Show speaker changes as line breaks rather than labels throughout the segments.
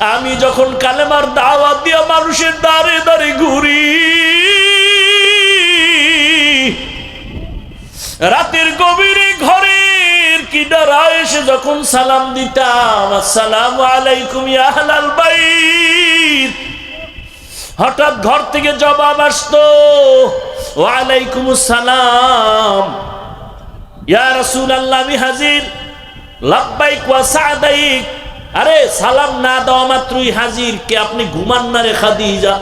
আমি যখন কালেমার দাওয়াত দিয়া মানুষের দাঁড়ে দাঁড়ে ঘুরি, রাতের গভীরে ঘরের কিনারা এসে যখন সালাম দিতাম, আসসালামু আলাইকুম ইয়া আহলাল বাইত, হঠাৎ ঘর থেকে জবাব আসতো, ওয়া আলাইকুমুস সালাম ইয়া রাসূলুল্লাহ, আমি হাজির, লাব্বাইক ওয়া সাদাইক। আরে সালাম না দেওয়া মাত্রই হাজির, কে আপনি ঘুমান না রে খাদিজা?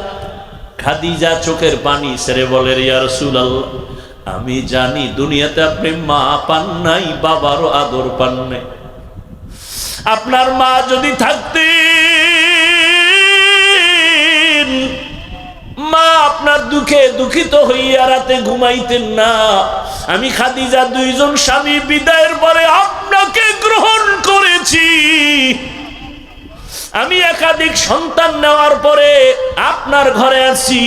খাদিজা চোখের পানি ছেড়ে বলে, ইয়া রাসূলুল্লাহ, আমি জানি দুনিয়াতে আপনি মা পান নাই, বাবারও আদর পান নাই। আপনার মা যদি থাকতেন, মা আপনার দুঃখে দুঃখিত হইয়া রাতে ঘুমাইতেন না। আমি খাদিজা দুইজন স্বামী বিদায়ের পরে আপনাকে গ্রহণ করেছি। আমি একাধিক সন্তান নেওয়ার পরে আপনার ঘরে আছি।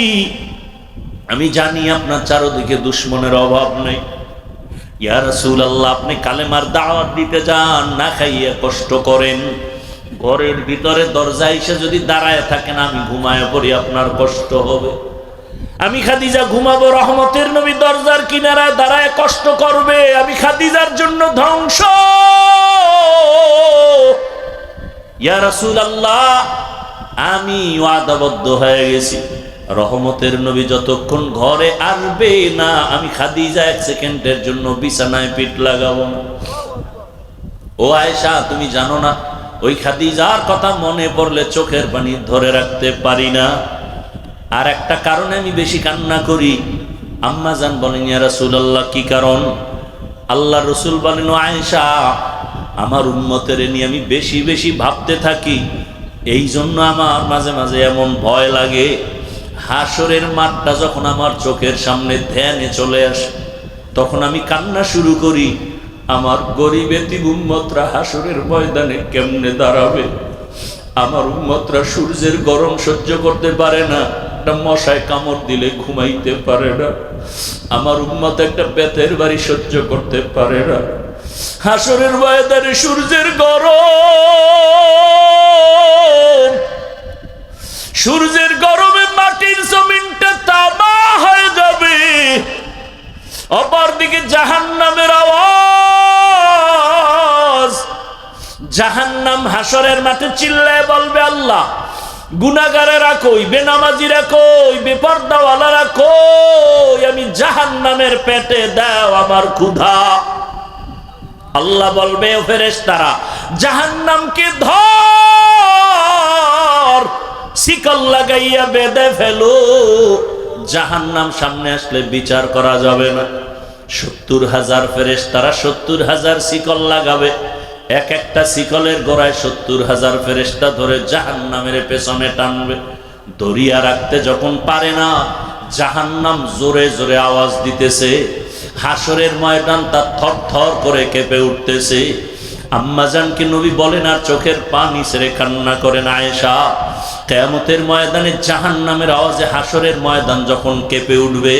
আমি জানি আপনার চারদিকে দুশ্মনের অভাব নেই। ইয়া রাসূলুল্লাহ, আপনি কালেমার দাওয়াত দিতে যান, না খাইয়ে কষ্ট করেন, ঘরের ভিতরে দরজায় এসে যদি দাঁড়ায় থাকেন, আমি ঘুমায় পড়ি, আপনার কষ্ট হবে। আমি খাদিজা ঘুমাবো, রহমতের নবী দরজার কিনারায় দাঁড়ায় কষ্ট করবে, আমি খাদিজার জন্য ধ্বংস। ইয়া রাসূলুল্লাহ, আমি ওয়াদাবদ্ধ হয়ে গেছি, রহমতের নবী যতক্ষণ ঘরে আসবে না, আমি খাদিজা এক সেকেন্ডের জন্য বিছানায় পিঠ লাগাবো না। ও আয়েশা, তুমি জানো না, ওই খাদিজার কথা মনে পড়লে চোখের পানি ধরে রাখতে পারি না। আর একটা কারণে আমি বেশি কান্না করি। আম্মা জান বলেন, ইয়া রাসূলুল্লাহ, কি কারণ? আল্লাহ রসুল বলেন, ও আয়েশা, আমার উম্মতের নিয়ে আমি বেশি বেশি ভাবতে থাকি, এই জন্য আমার মাঝে মাঝে এমন ভয় লাগে। হাসরের মাঠটা যখন আমার চোখের সামনে ধ্যানে চলে আসে, তখন আমি কান্না শুরু করি। আমার গরিব এতিম উম্মতরা হাসরের ময়দানে কেমনে দাঁড়াবে? আমার উম্মতরা সূর্যের গরম সহ্য করতে পারে না, একটা মশায় কামড় দিলে ঘুমাইতে পারে না। আমার উম্মত একটা বেতের বাড়ি সহ্য করতে পারে না। হাসরের ময়দানে সূর্যের গরম, সূর্যের গরমে মাটির জমিনটা তামা হয়ে যাবে। অপরদিকে জাহান্নামের আওয়াজ, জাহান্নাম হাসরের মাঠে চিল্লায় বলবে, আল্লাহ, গুনাহগারেরা কই, বেনামাজিরা কই, বেপরদাওয়ালারা কই, আমি জাহান্নামের পেটে দাও আমার ক্ষুধা। আল্লাহ বলবে, ও ফেরেশতারা, জাহান্নামকে ধর, শিকল লাগাইয়া বেঁধে ফেলো। জাহান্নাম সামনে আসলে বিচার করা যাবে না। ৭০,০০০ ফেরেশতারা ৭০,০০০ শিকল লাগাবে। এক একটা শিকলের গোড়ায় ৭০,০০০ ফেরেশতা ধরে জাহান্নামের পেছনে টানবে। দড়িয়া রাখতে যখন পারে না, জাহান্নাম জোরে জোরে আওয়াজ দিতেছে, হাসরের ময়দান তার থর থর করে কেঁপে উঠতেছে। আম্মাজানকে নবী বলেন আর চোখের পানি ছেড়ে কান্না করেন, আয়েশা, কিয়ামতের ময়দানে জাহান্নামের আওয়াজে হাসরের ময়দান যখন কেঁপে উঠবে,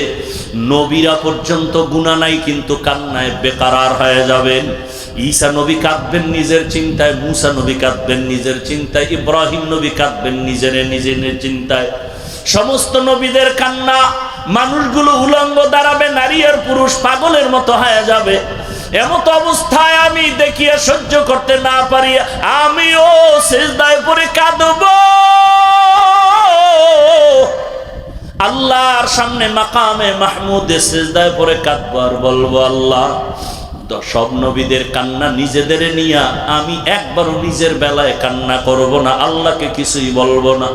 নবীরা পর্যন্ত গুনাহ নাই কিন্তু কান্নায় বেকারার হয়ে যাবেন। ঈসা নবী কাঁদবেন নিজের চিন্তায়, মুসা নবী কাঁদবেন নিজের চিন্তায়, ইব্রাহিম নবী কাঁদবেন নিজের চিন্তায়। সমস্ত নবীদের কান্না, মানুষগুলো উলঙ্গ দাঁড়াবে, নারী আর পুরুষ পাগলের মতো হয়ে যাবে। এমত অবস্থায় আমি দেখিয়ে সহ্য করতে না পারি, আমিও সিজদায় পড়ে কাঁদব। আল্লাহর সামনে মাকামে মাহমুদে সিজদায় পড়ে কাঁদব আর বলবো, আল্লাহ, সব নবীদের কান্না নিজেদের নিয়া আমি একবারও নিজের বেলায় কান্না করব না, আল্লাহকে কিছুই বলবো না।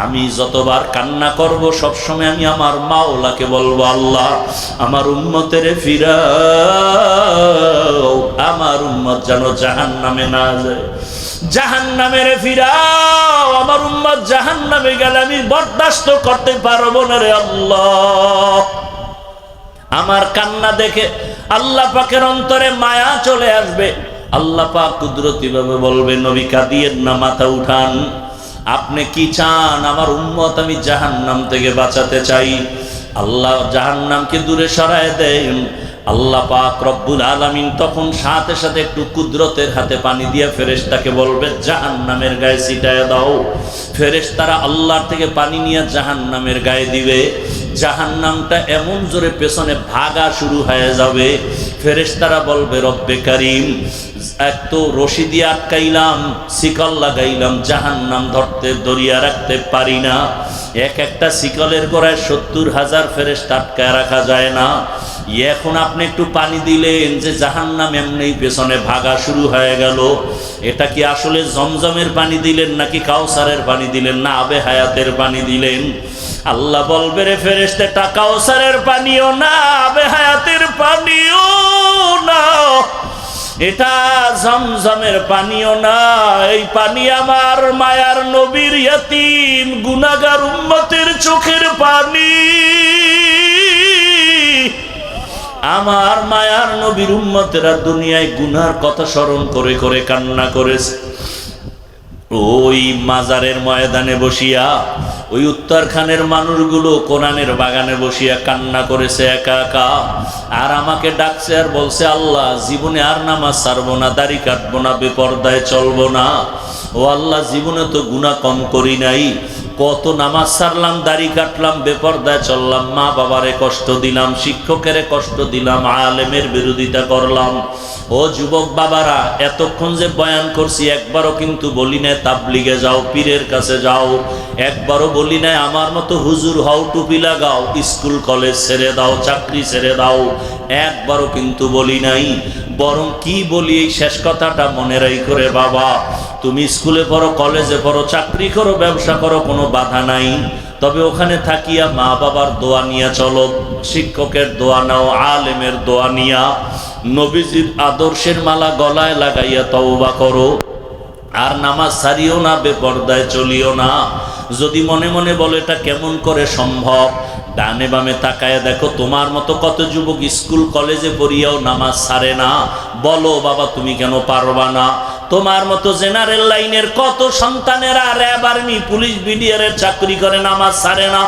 আমি যতবার কান্না করব সবসময় আমি আমার মাওলাকে বলবো, আল্লাহ, আমার উম্মতের ফিরাও, আমার উম্মত যেন জাহান্নামে না যায়, জাহান্নামের ফিরাও, আমার উম্মত জাহান্নামে গেলে আমি বরদাস্ত করতে পারবো না রে আল্লাহ। আমার কান্না দেখে আল্লাহ পাকের অন্তরে মায়া চলে আসবে। আল্লাহ পাক কুদরতি ভাবে বলবে, নবী কাঁদিয়েন না, মাথা উঠান, আপনি কি চান? আমার উম্মত আমি জাহান্নাম থেকে বাঁচাতে চাই। আল্লাহ জাহান্নামকে দূরে সরায় দেন, আল্লাহ পাক রব্বুল আলামিন তখন সাথে সাথে একটু কুদরতের হাতে পানি দিয়ে ফেরেশতাকে বলবে জাহান্নামের গায়ে ছিটায় দাও। ফেরেশতারা আল্লাহর থেকে পানি নিয়ে জাহান্নামের গায়ে দিবে। জাহান্নামটা এমন জোরে পেছনে ভাগা শুরু হয়ে যাবে। ফেরেশতারা বলবে রব্বে কারীম, এক তো রশি দিয়ে আটকাইলাম, শিকল লাগাইলাম, জাহান্নাম ধরতে দরিয়া রাখতে পারি না। এক একটা শিকলের গোড়ায় 70,000 ফেরেশতা আটকায় রাখা যায় না। এখন আপনি একটু পানি দিলেন যে জাহান্নাম এমনি পেছনে ভাগা শুরু হয়ে গেল। এটা কি আসলে জমজমের পানি দিলেন নাকি কাউসারের পানি দিলেন না আবে হায়াতের পানি দিলেন? আল্লাহ বলবে রে ফেরেশতা, এটা কাউসারের পানিও না, আবে হায়াতের পানিও না, এটা জমজমের পানিও না। এই পানি আমার মায়ার নবীর ইয়তীম গুনাহগার উম্মতের চোখের পানি। আমার মায়ার নবীর উম্মতেরা দুনিয়ায় গুনার কথা স্মরণ করে করে কান্না করেছে। ওই মাজারের ময়দানে বসিয়া, ওই উত্তরখানের মানুষগুলো কোরআনের বাগানে বসিয়া কান্না করেছে একা একা। আর আমাকে ডাকছে আর বলছে, আল্লাহ জীবনে আর নামাজ ছাড়বো না, দাড়ি কাটবো না, বেপরদায় চলবো না। ও আল্লাহ, জীবনে তো গুনাহ কম করি নাই, কত নামাজ ছাড়লাম, দাড়ি কাটলাম, বেপরদায় চললাম, মা বাবারে কষ্ট দিলাম, শিক্ষকের কষ্ট দিলাম, আলেমের বিরোধিতা করলাম। ও যুবক বাবারা, এতক্ষণ যে বয়ান করছি একবারও কিন্তু বলি না তাবলিগে যাও, পীরের কাছে যাও, একবারও বলি না আমার মতো হুজুর হও, টুপি লাগাও, স্কুল কলেজ ছেড়ে দাও, চাকরি ছেড়ে দাও, একবারও কিন্তু বলি নাই। বরং কি বলি, এই শেষ কথাটা মনে রাখো রে বাবা, তুমি স্কুলে পড়ো, কলেজে পড়ো, চাকরি করো, ব্যবসা করো, কোনো বাধা নাই, তবে ওখানে থাকিয়া মা বাবার দোয়া নিয়ে চলো, শিক্ষকের দোয়া নাও, আলেমের দোয়া নিয়া, নবীজির আদর্শের মালা গলায় লাগাইয়া তওবা করো। আর নামাজ ছাড়িও না, বেপরদায় চলিও না। যদি মনে মনে বলে এটা কেমন করে সম্ভব, ডানে বামে তাকায় দেখো তোমার মতো কত যুবক স্কুল কলেজে পড়িয়াও নামাজ ছাড়ে না। বলো বাবা, তুমি কেন পারবা না? তোমার মতো জেনারেল লাইনের কত সন্তানেরা র্যাব, আর্মি, পুলিশ, বিডিআরের চাকরি করে নামাজ ছাড়ে না।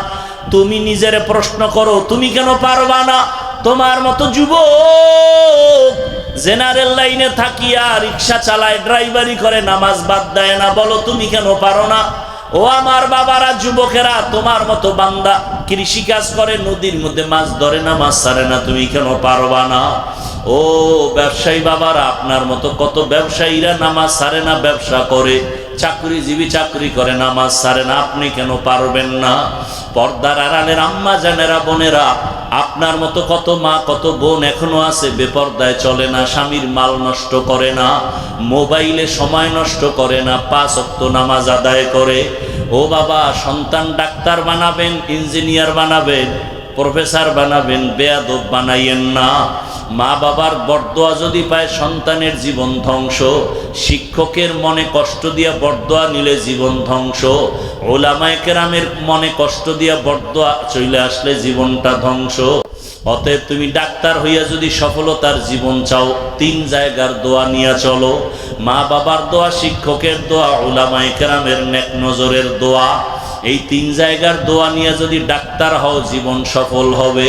তুমি নিজের প্রশ্ন করো, তুমি কেন পারবা না? তোমার মতো যুবক জেনারেল লাইনে থাকিয়া রিক্সা চালায়, ড্রাইভারি করে, নামাজ বাদ দেয় না। বলো তুমি কেন পারো না? ও আমার বাবারা, যুবকেরা, তোমার মতো বান্দা কৃষিকাজ করে, নদীর মধ্যে মাছ ধরে, নামাজ ছাড়ে না, তুমি কেন পারবা না? ও ব্যবসায়ী বাবারা, আপনার মতো কত ব্যবসায়ীরা নামাজ ছাড়ে না, ব্যবসা করে, চাকরিজীবী চাকরি করে, নামাজ ছাড়ে না, আপনি কেন পারবেন না? পর্দার আড়ালের আম্মা জানেরা, বোনেরা, আপনার মতো কত মা কত বোন এখনো আছে বেপরদায় চলে না, স্বামীর মাল নষ্ট করে না, মোবাইলে সময় নষ্ট করে না, 5 ওয়াক্ত নামাজ আদায় করে। ও বাবা, সন্তান ডাক্তার বানাবেন, ইঞ্জিনিয়ার বানাবেন, প্রফেসর বানাবেন, বেয়াদব বানাইয়েন না। মা বাবার বরদোয়া যদি পায় সন্তানের জীবন ধ্বংস, শিক্ষকের মনে কষ্ট দিয়া বরদোয়া নিলে জীবন ধ্বংস, ওলামায়ে কেরামের মনে কষ্ট দিয়া বরদোয়া চলে আসলে জীবনটা ধ্বংস। অতএব তুমি ডাক্তার হইয়া যদি সফলতার জীবন চাও, 3 জায়গার দোয়া নিয়ে চলো, মা বাবার দোয়া, শিক্ষকের দোয়া, ওলামায়ে কেরামের নেক নজরের দোয়া। এই 3 জায়গার দোয়া নিয়ে যদি ডাক্তার হও, জীবন সফল হবে।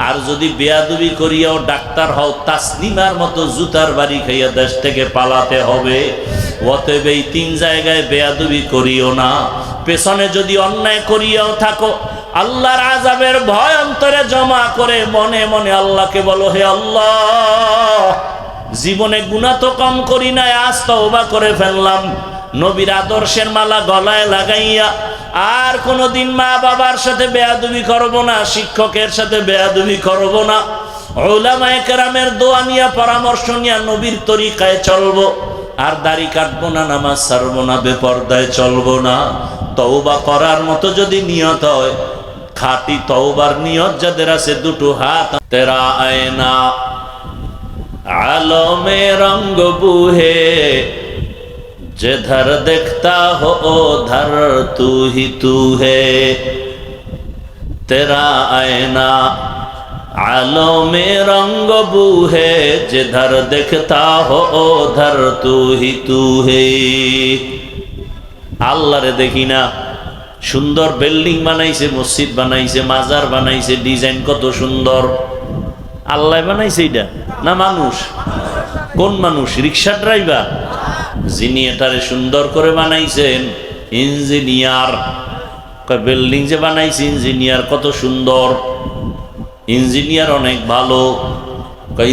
আর যদি বেয়াদবি করিয়াও ডাক্তার হও, তাসলিমার মতো জুতার বাড়ি খাইয়া দেশ থেকে পালাতে হবে। অতএব এই 3 জায়গায় বেয়াদবি করিও না। পেছনে যদি অন্যায় করিয়াও থাকো, আল্লাহর আযাবের ভয় অন্তরে জমা করে মনে মনে আল্লাহকে বলো, হে আল্লাহ, জীবনে গুনাহ তো কম করি নাই, আজ তওবা করে ফেললাম, নবীর আদর্শের মালা গলায় লাগাইয়া আর কোনোদিন মা বাবার সাথে বেয়াদবি করব না, শিক্ষকের সাথে বেয়াদবি করব না, উলামায়ে কেরামের দোয়া নিয়া, পরামর্শ নিয়া নবীর তরিকায় চলবো, আর দাড়ি কাটবো না, নামাজ ছাড়বো না, বেপরদায় চলবো না। তওবা করার মতো যদি নিয়ত হয়, খাঁটি তওবার নিয়ত যাদের আছে, 2 হাত। তেরা আয়না আলমে রঙ্গ বুহে, जिधर देखता हो उधर तू ही तू है, तेरा आईना आलों में रंग बू है, जिधर देखता हो उधर तू ही तू है। আল্লাহ রে দেখি না, সুন্দর বিল্ডিং বানাইছে, মসজিদ বানাইছে, মাজার বানাইছে, ডিজাইন কত সুন্দর। আল্লাহ বানাইছে এটা না মানুষ? কোন মানুষ? রিক্সা ড্রাইভার। যিনি এটারে সুন্দর করে বানাইছেন ইঞ্জিনিয়ার। বিল্ডিং যে বানাইছে ইঞ্জিনিয়ার, কত সুন্দর। ইঞ্জিনিয়ার অনেক ভালো।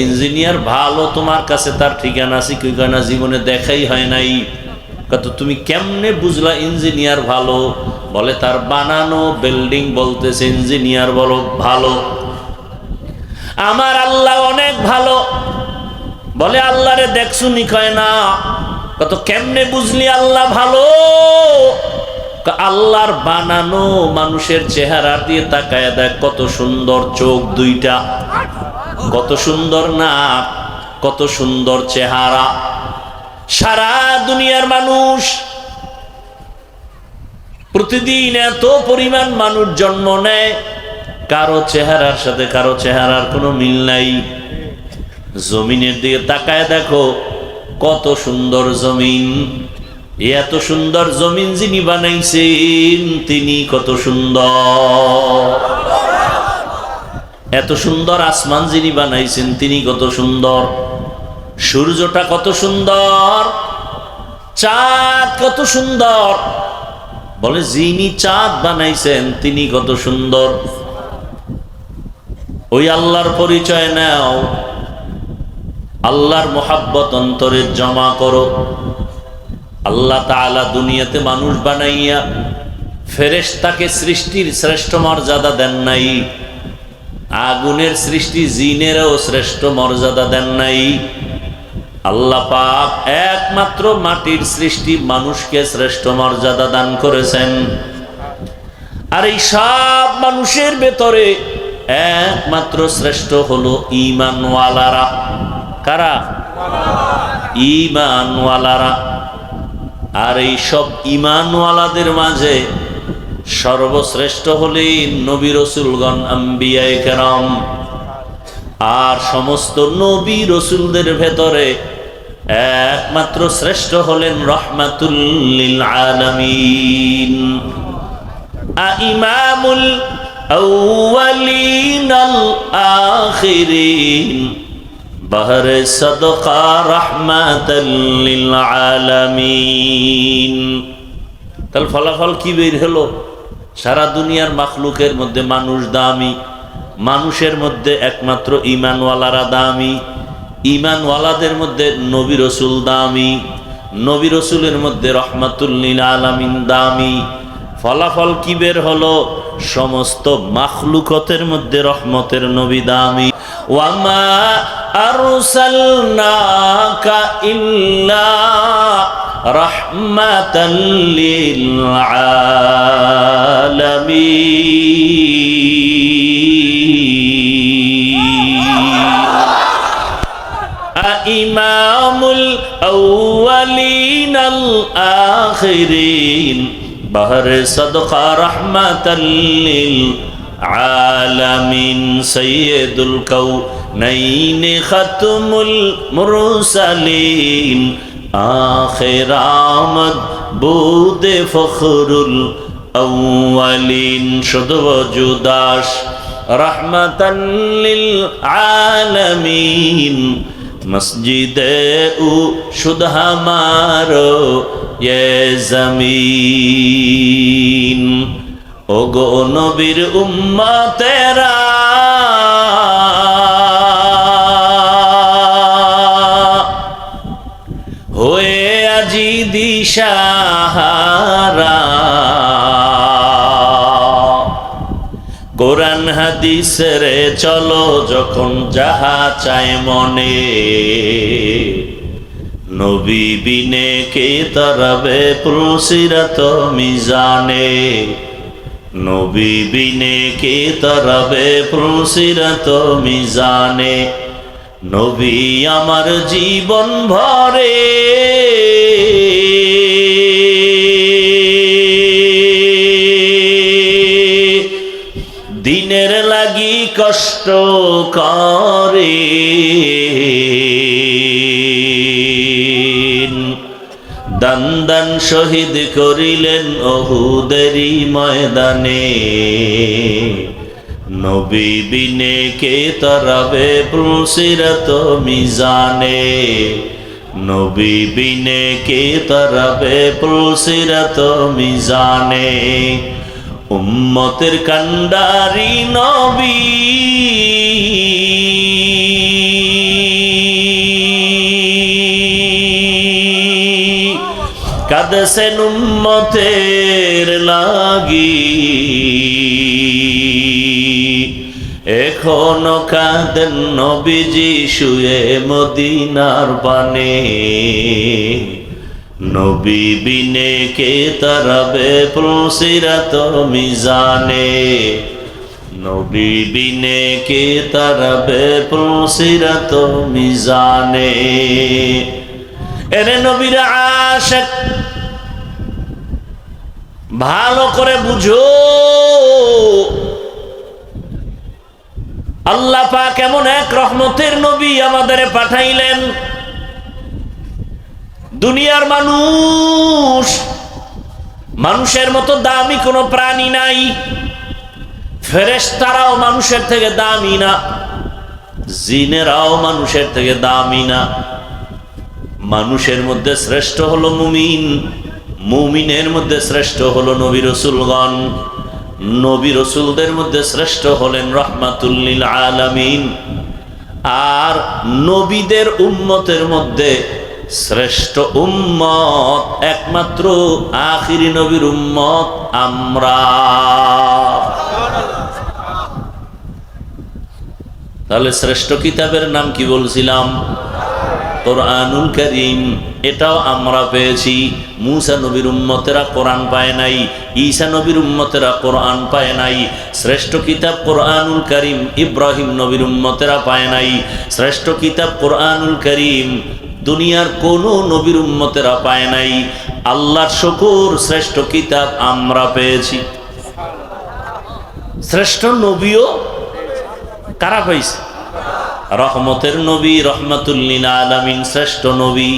ইঞ্জিনিয়ার ভালো তোমার কাছে তার ঠিকানা আছে কি না? জীবনে দেখাই হয় নাই। কত তুমি কেমনে বুঝলা ইঞ্জিনিয়ার ভালো? বলে তার বানানো বিল্ডিং বলতেছে ইঞ্জিনিয়ার বলো ভালো। আমার আল্লাহ অনেক ভালো। বলে আল্লাহরে দেখছুনি? কয় না। কত কেমনে বুঝলি আল্লাহ ভালো? আল্লাহর বানানো মানুষের চেহারা দিয়ে তাকায় দেখ, কত সুন্দর চোখ দুইটা, কত সুন্দর নাক, কত সুন্দর চেহারা। সারা দুনিয়ার মানুষ প্রতিদিন এত পরিমাণ মানুষ জন্ম নেয়, কারো চেহারার সাথে কারো চেহারার কোনো মিল নাই। জমিনের দিকে তাকায় দেখো, কত সুন্দর জমিন। এত সুন্দর জমিন যিনি বানাইছেন তিনি কত সুন্দর। এত সুন্দর আসমান যিনি বানাইছেন তিনি কত সুন্দর। সূর্যটা কত সুন্দর, চাঁদ কত সুন্দর। বলে যিনি চাঁদ বানাইছেন তিনি কত সুন্দর। ওই আল্লাহর পরিচয় নাও, আল্লাহর মোহাব্বত অন্তরে জমা করো। আল্লাহ তাআলা দুনিয়াতে মানুষ বানাইয়া ফেরেশতাকে সৃষ্টির শ্রেষ্ঠ মর্যাদা দেন নাই, আগুনের সৃষ্টি জিনেরও শ্রেষ্ঠ মর্যাদা দেন নাই। আল্লাহ পাক একমাত্র মাটির সৃষ্টি মানুষকে শ্রেষ্ঠ মর্যাদা দান করেছেন। আর এই সব মানুষের ভেতরে একমাত্র শ্রেষ্ঠ হলো ঈমানওয়ালারা। কারা? ঈমানওয়ালারা। আর এই সব ঈমানওয়ালাদের মাঝে সর্বশ্রেষ্ঠ হলেন নবী রাসূলগণ, আম্বিয়ায়ে কেরাম। আর সমস্ত নবী রাসূলদের ভেতরে একমাত্র শ্রেষ্ঠ হলেন রাহমাতুল লিল আলামিন। ইমামুল আউয়ালিন আল আখিরিন, বাহরে সাদকা রাহমাতাল লিল আলামিন। তাহলে ফলাফল কি বের হলো? সারা দুনিয়ার মাখলুকের মধ্যে মানুষ দামি, মানুষের মধ্যে একমাত্র ঈমানওয়ালারা দামি, ঈমানওয়ালাদের মধ্যে নবী রাসূল দামি, নবী রাসূলের মধ্যে রাহমাতুল লিল আলামিন দামি। ফলাফল কি বের হলো? সমস্ত মাখলুকতের মধ্যে রহমতের নবী দামি। ওয়ামা আরসালনাকা ইল্লা রাহমাতাল লিল আলামিন। ইমামুল আউয়ালিন আল আখিরিন, বাহরে সাদকা রাহমাতাল লিল আলামিন। সাইয়্যিদুল কাউনাইন খাতমুল মুরসালিন, আখির আমদ বুদে ফখরুল আউয়ালিন। শুধু ওজুদাস রাহমাতাল লিল আলামিন। মসজিদে উ শুধ হামারো ये जमीन। ओ गो नबीर उम्मतेरा, होए আজি দিশাহারা। কোরআন হাদিসের চলো যখন যাহা চায় মনে, নবী বিনে কে তরবে পুলসিরাত মিজানে। নবী বিনে কে তরবে পুলসিরাত মিজানে। নবী আমার জীবন ভরে দিনের লাগি কষ্ট করে। দান দান শহীদ করিলেন ওহুদেরই ময়দানে। নবী বিনে কে তরাবে পুলসিরাত মিজানে, নবী বিনে কে তরাবে পুলসিরাত মিজানে। উম্মতের কান্ডারি নবী কাঁদছেন উম্মতের লাগি, এখনো কাঁদেন নবীজি শুয়ে মদিনার বানে। নবী বিনে কে তরাবে পুলসিরাত মিজানে, নবী বিনে কে তরাবে পুলসিরাত মিজানে। এরে নবীর আশিক ভালো করে বুঝো, আল্লাহ পাক এমন এক রহমতের নবী আমাদের পাঠাইলেন। দুনিয়ার মানুষের মতো দামি কোনো প্রাণী নাই। ফেরেশতারাও মানুষের থেকে দামি না, জিনেরাও মানুষের থেকে দামি না। মানুষের মধ্যে শ্রেষ্ঠ হলো মুমিন, মুমিনের মধ্যে শ্রেষ্ঠ হলো নবী রাসূলগণ, নবী রাসূলদের মধ্যে শ্রেষ্ঠ হলেন রাহমাতুল লিল আলামিন। আর নবীদের উম্মতের মধ্যে শ্রেষ্ঠ উম্মত একমাত্র আখিরি নবীর উম্মত আমরা। তাহলে শ্রেষ্ঠ কিতাবের নাম কি বলছিলাম? কোরআনুল কারীম। এটাও আমরা পেয়েছি। মুসা নবীর উম্মতেরা কোরআন পায় নাই, ঈসা নবীর উম্মতেরা কোরআন পায় নাই। শ্রেষ্ঠ কিতাব কোরআনুল কারীম ইব্রাহিম নবীর উম্মতেরা পায় নাই। শ্রেষ্ঠ কিতাব কোরআনুল কারীম দুনিয়ার কোনো নবীর উম্মতেরা পায় নাই। আল্লাহর শুকর, শ্রেষ্ঠ কিতাব আমরা পেয়েছি। শ্রেষ্ঠ নবীও কারা পাইছে? রহমতের নবী রহমাতুল লিল আলামিন শ্রেষ্ঠ নবী।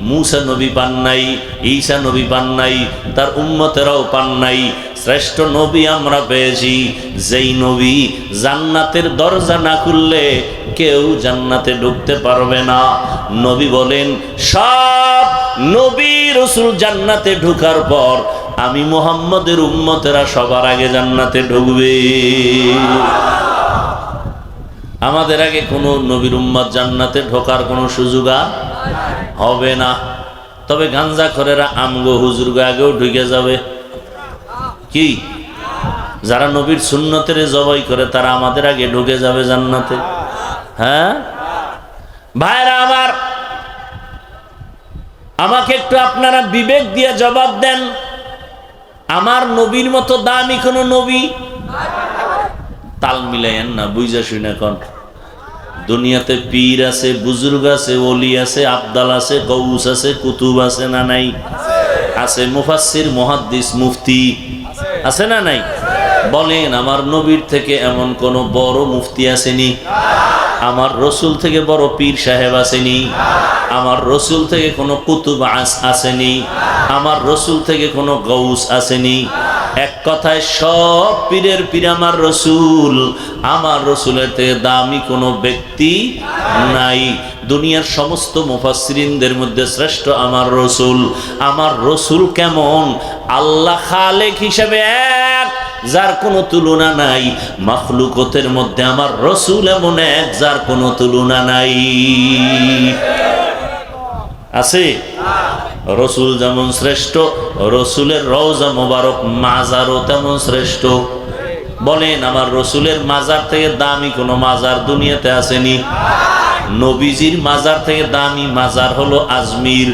মুসা নবী পান নাই, ঈসা নবী পান নাই, তার উম্মতেরাও পান নাই। শ্রেষ্ঠ নবী আমরা পেয়েছি, যেই নবী জান্নাতের দরজা না খুললে কেউ জান্নাতে ঢুকতে পারবে না। নবী বলেন, সব নবী রাসূল জান্নাতে ঢোকার পর আমি মুহাম্মদের উম্মতেরা সবার আগে জান্নাতে ঢুকবে। আমাদের আগে কোনো নবীর উম্মত জান্নাতে ঢোকার কোনো সুযোগ হবে না। তবে গাঞ্জাখোরেরা আমগো হুজুরগো আগেও ঢুকে যাবে। কি যারা নবীর সুন্নতের জবাই করে তারা আমাদের আগে ঢুকে যাবে জান্নাতে। হ্যাঁ ভাইরা আমার, আমাকে একটু আপনারা বিবেক দিয়ে জবাব দেন, আমার নবীর মতো দামি কোনো নবী? তাল মিলাইয়েন না, বুঝা শুনে কোন দুনিয়াতে পীর আছে, বুজুর্গ আছে, ওলি আছে, আবদাল আছে, গৌস আছে, কুতুব আছে না নাই? আছে। মুফাসসির, মুহাদ্দিস, মুফতি আছে না নাই? বলেন আমার নবীর থেকে এমন কোন বড় মুফতি আসেনি? আমার রসুল থেকে বড় পীর সাহেব আসেনি? আমার রসুল থেকে কোনো কুতুব আসেনি? আমার রসুল থেকে কোনো গৌস আসেনি? এক কথায় সব পীরের পীর আমার রসুল। আমার রসুলের থেকে দামি কোনো ব্যক্তি নাই। দুনিয়ার সমস্ত মুফাসসিরিনদের মধ্যে শ্রেষ্ঠ আমার রসুল। আমার রসুল কেমন? আল্লাহ খালেক হিসেবে এক, যার কোনো তুলনা নাই। মাখলুকতের মধ্যে আমার রসুল এমন এক, যার কোনো তুলনা নাই। আছে? রসুল যেমন শ্রেষ্ঠ, রসুলের রওজা মোবারক মাজারও তেমন শ্রেষ্ঠ। বলেন আমার রসুলের মাজার থেকে দামি কোনো মাজার দুনিয়াতে আসেনি? নবীজির মাজার থেকে দামি মাজার হলো আজমির।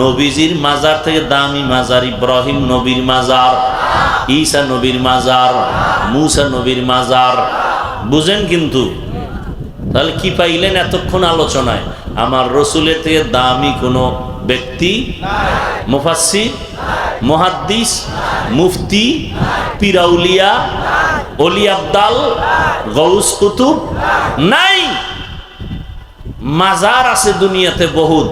নবীজির মাজার থেকে দামি মাজার ইব্রাহিম নবীর মাজার, ঈসা নবীর মাজার, মুসা নবীর মাজার। বুঝেন কিন্তু? তাহলে কি পাইলেন এতক্ষণ আলোচনায়? আমার রসুলের থেকে দামি কোনো ব্যক্তি, মুফাসসির, মুহাদ্দিস, মুফতি, পীরাউলিয়া, ওলি আবদাল, গৌস কুতুব নাই। মাজার আছে দুনিয়াতে বহুত,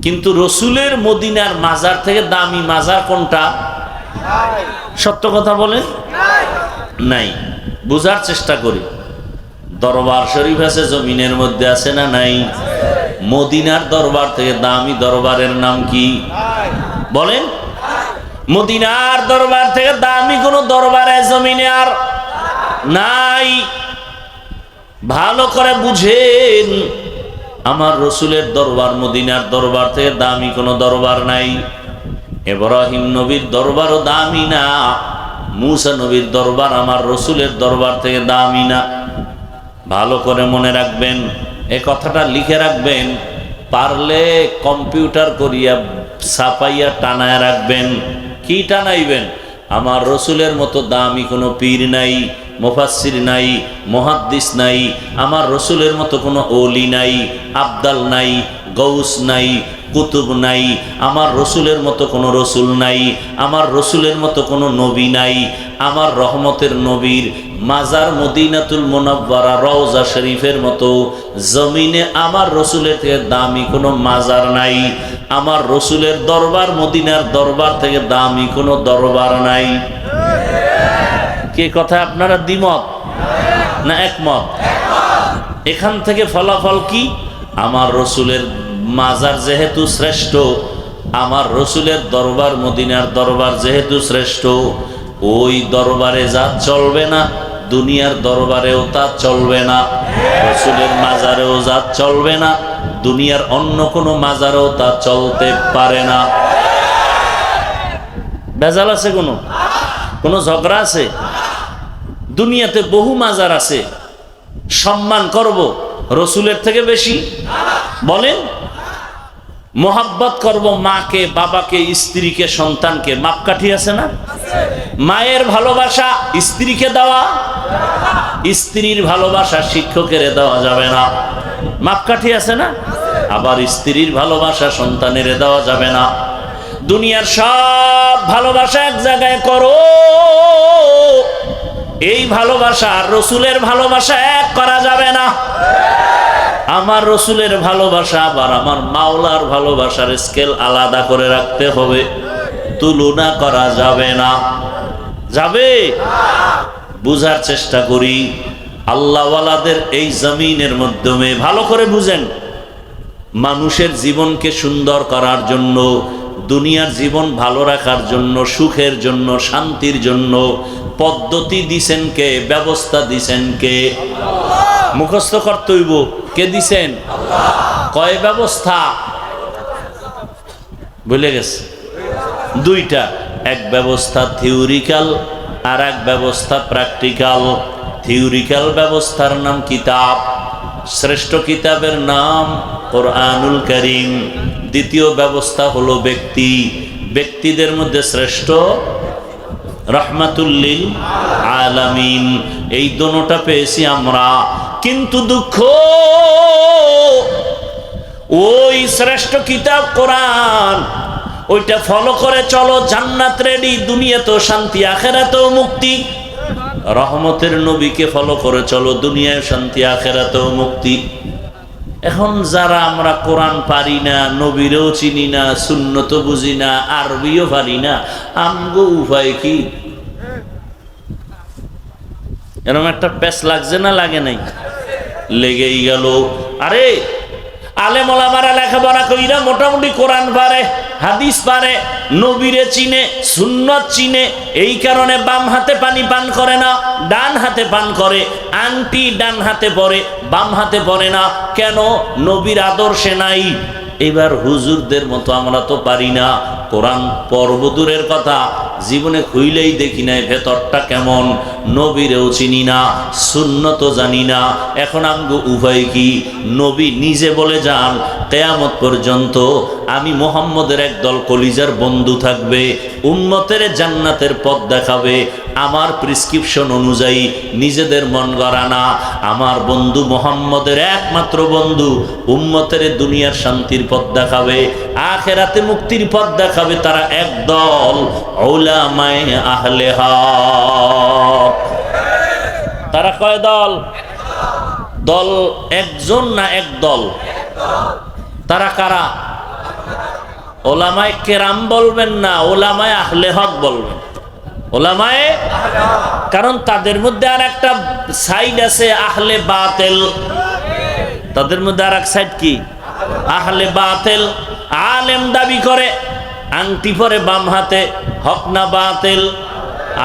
কিন্তু রসুলের মদিনার মাজার থেকে দামি মাজার কোনটা? সত্য কথা বলেন, নাই। বুঝার চেষ্টা করি। দরবার শরীফ আছে জমিনের মধ্যে, আছে না নাই? মদিনার দরবার থেকে দামি দরবারের নাম কি বলেন? মদিনার দরবার থেকে দামি কোন দরবারে জমিনে আর নাই। ভালো করে বুঝেন, আমার রসুলের দরবার মদিনার দরবার থেকে দামি কোনো দরবার নাই। ইব্রাহিম নবীর দরবারও দামি না, মুসা নবীর দরবার আমার রসুলের দরবার থেকে দামি না। ভালো করে মনে রাখবেন, এ কথাটা লিখে রাখবেন, পারলে কম্পিউটার করিয়া ছাপাইয়া টানায় রাখবেন। কি টানাইবেন? আমার রসুলের মতো দামি কোনো পীর নাই, মুফাসসির নাই, মুহাদ্দিস নাই, আমার রসুলের মতো কোনো ওলি নাই, আবদাল নাই, গৌস নাই, কুতুব নাই, আমার রসুলের মতো কোনো রসুল নাই, আমার রসুলের মতো কোনো নবী নাই। আমার রহমতের নবীর মাজার মদিনাতুল মুনাওয়ারা রওজা শরীফের মতো জমিনে আমার রসুলের থেকে দামি কোনো মাজার নাই। আমার রসুলের দরবার মদিনার দরবার থেকে দামি কোনো দরবার নাই। কে কথা আপনারা দ্বিমত না একমত? এখান থেকে ফলাফল কি? আমার রসুলের মাজার যেহেতু শ্রেষ্ঠ, আমার রসুলের দরবার মদিনার দরবার যেহেতু শ্রেষ্ঠ, ওই দরবারে যা চলবে না দুনিয়ার দরবারেও তা চলবে না, রসুলের মাজারেও যা চলবে না দুনিয়ার অন্য কোনো মাজারেও তা চলতে পারে না। ভেজাল আছে? কোনো ঝগড়া আছে? দুনিয়াতে বহু মাজার আছে, সম্মান করব রসুলের থেকে বেশি? বলেন। মোহাব্বত করব মাকে, বাবাকে, স্ত্রীকে, সন্তানকে, মাপকাঠি আছে না? মায়ের ভালোবাসা স্ত্রীকে দেওয়া, স্ত্রীর ভালোবাসা শিক্ষকের দেওয়া যাবে না, মাপকাঠি আছে না? আবার স্ত্রীর ভালোবাসা সন্তানের দেওয়া যাবে না। দুনিয়ার সব ভালোবাসা এক জায়গায় করো, এই ভালোবাসা আর রসুলের ভালোবাসা এক করা যাবে না। আমার রসুলের ভালোবাসা আবার আমার মাওলার ভালোবাসার স্কেল আলাদা করে রাখতে হবে, তুলনা করা যাবে না। যাবে? বুঝার চেষ্টা করি। আল্লাহওয়ালাদের এই জমিনের মাধ্যমে ভালো করে বুঝেন, মানুষের জীবনকে সুন্দর করার জন্য, দুনিয়ার জীবন ভালো রাখার জন্য, সুখের জন্য, শান্তির জন্য পদ্ধতি দিছেন কে? ব্যবস্থা দিছেন কে? মুখস্থ করতে হইব। কে দিছেন? কয় ব্যবস্থা? ভুলে গেছে? দুইটা। এক ব্যবস্থা থিওরিক্যাল, আর এক ব্যবস্থা প্র্যাকটিক্যাল। থিওরিক্যাল ব্যবস্থার নাম কিতাব, শ্রেষ্ঠ কিতাবের নাম কোরআনুল কারীম। দ্বিতীয় ব্যবস্থা হলো ব্যক্তি, ব্যক্তিদের মধ্যে শ্রেষ্ঠ রাহমাতুল লিল আলামিন। এই দোনোটা পেয়েছি আমরা, কিন্তু দুঃখ ওই শ্রেষ্ঠ কিতাব কোরআন, ওইটা ফলো করে চলো, জান্নাত রেডি, দুনিয়াতেও শান্তি, আখিরাতেও মুক্তি। রহমতের নবীকে ফলো করে চলো, দুনিয়ায় শান্তি, আখিরাতেও মুক্তি। এখন যারা আমরা কোরআন পারি না, নবীরও চিনি না, সুন্নত বুঝি না, আরবিও পারি না, আমগো উপায় কি? এরকম একটা প্যাচ লাগছে না লাগে নাই? লেগেই গেল। আরে আলেম ওলামারা লেখাপড়া কইরা মোটামুটি কোরআন পারে, হাদিস পারে, নবীরে চিনে, সুন্নত চিনে, এই কারণে বাম হাতে পানি পান করে না, ডান হাতে পান করে। আংটি ডান হাতে পরে, বাম হাতে পরে না। কেন? নবীর আদর্শে নাই। এবার হুজুরদের মতো আমরা তো পারি না, কোরআন পড়ব দূরের কথা, জীবনে খুইলেই দেখি নাই ভেতরটা কেমন, নবীরেও চিনি না, সুন্নত জানি না। এখন আমগো উভয় কি? নবী নিজে বলে যান, কিয়ামত পর্যন্ত আমি মুহাম্মদের একদল কলিজার বন্ধু থাকবে, উম্মতের জান্নাতের পথ দেখাবে আমার প্রেসক্রিপশন অনুযায়ী, নিজেদের মন গড়া না। আমার বন্ধু মুহাম্মদের একমাত্র বন্ধু, উম্মতের দুনিয়ার শান্তির পথ দেখাবে, আখিরাতে মুক্তির পথ দেখাবে। তারা একদল উলামায়ে আহলে হক। তারা কয় দল? দল একজন না একদল? তারা কারা? ওলামায়ে কেরাম বলবেন না, ওলামায়ে আহলে হক বলবেন। ওলামায়ে, কারণ তাদের মধ্যে আর একটা সাইড আছে আহলে বাতিল। তাদের মধ্যে আর এক সাইড কি? আহলে বাতিল। আলেম দাবি করে, আংটি পরে বাম হাতে, হক না বাতিল?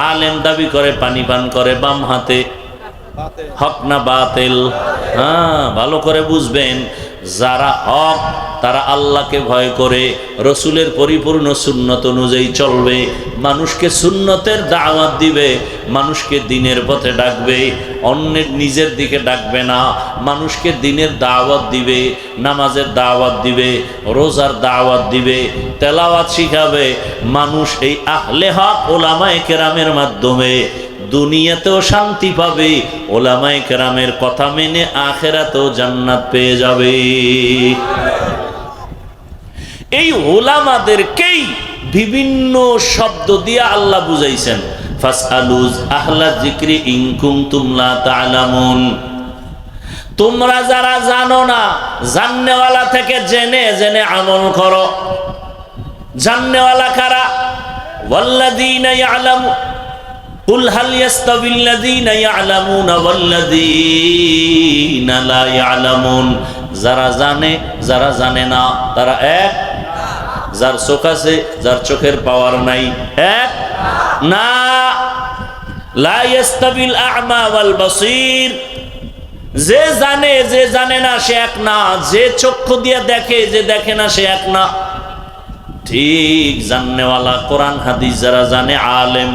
আলেম দাবি করে পানি পান করে বাম হাতে, হক না বাতিল? হ্যাঁ, ভালো করে বুঝবেন, যারা হক তারা আল্লাহকে ভয় করে, রসুলের পরিপূর্ণ সুন্নত অনুযায়ী চলবে, মানুষকে সুন্নতের দাওয়াত দিবে, মানুষকে দ্বীনের পথে ডাকবে, অন্যের নিজের দিকে ডাকবে না, মানুষকে দ্বীনের দাওয়াত দিবে, নামাজের দাওয়াত দিবে, রোজার দাওয়াত দিবে, তেলাওয়াত শিখাবে। মানুষ এই আহলে হক ওলামায়ে কেরামের মাধ্যমে দুনিয়াতেও শান্তি পাবে, ওলামায়ে কেরামের কথা মেনে আখিরাতেও জান্নাত পেয়ে যাবে। এই ওলামাদেরকেই বিভিন্ন শব্দ দিয়ে আল্লাহ বুঝাইছেন, ফাসআলু আহলা যিকরি ইন কুনতুম লা তা'লামুন। তোমরা যারা জানো না, জাননেওয়ালা থেকে জেনে জেনে আমল করো। জাননেওয়ালা কারা? ওয়াল্লাযীনা ইয়া'লামু কুল হাল ইয়াস্তাবিল্লাযীনা ইয়া'লামুনা ওয়াল্লাযীনা লা ইয়া'লামুন। যারা জানে যারা জানে না তারা এক? যার চোখ আছে যার চোখের পাওয়ার নাই এক না। লা ইয়াস্তাবিল আ'মা ওয়াল বাসীর। যে জানে যে জানে না সে এক না, যে চক্ষু দিয়ে দেখে যে দেখে না সে এক না। ঠিক জাননেওয়ালা কোরআন হাদিস যারা জানে আলেম,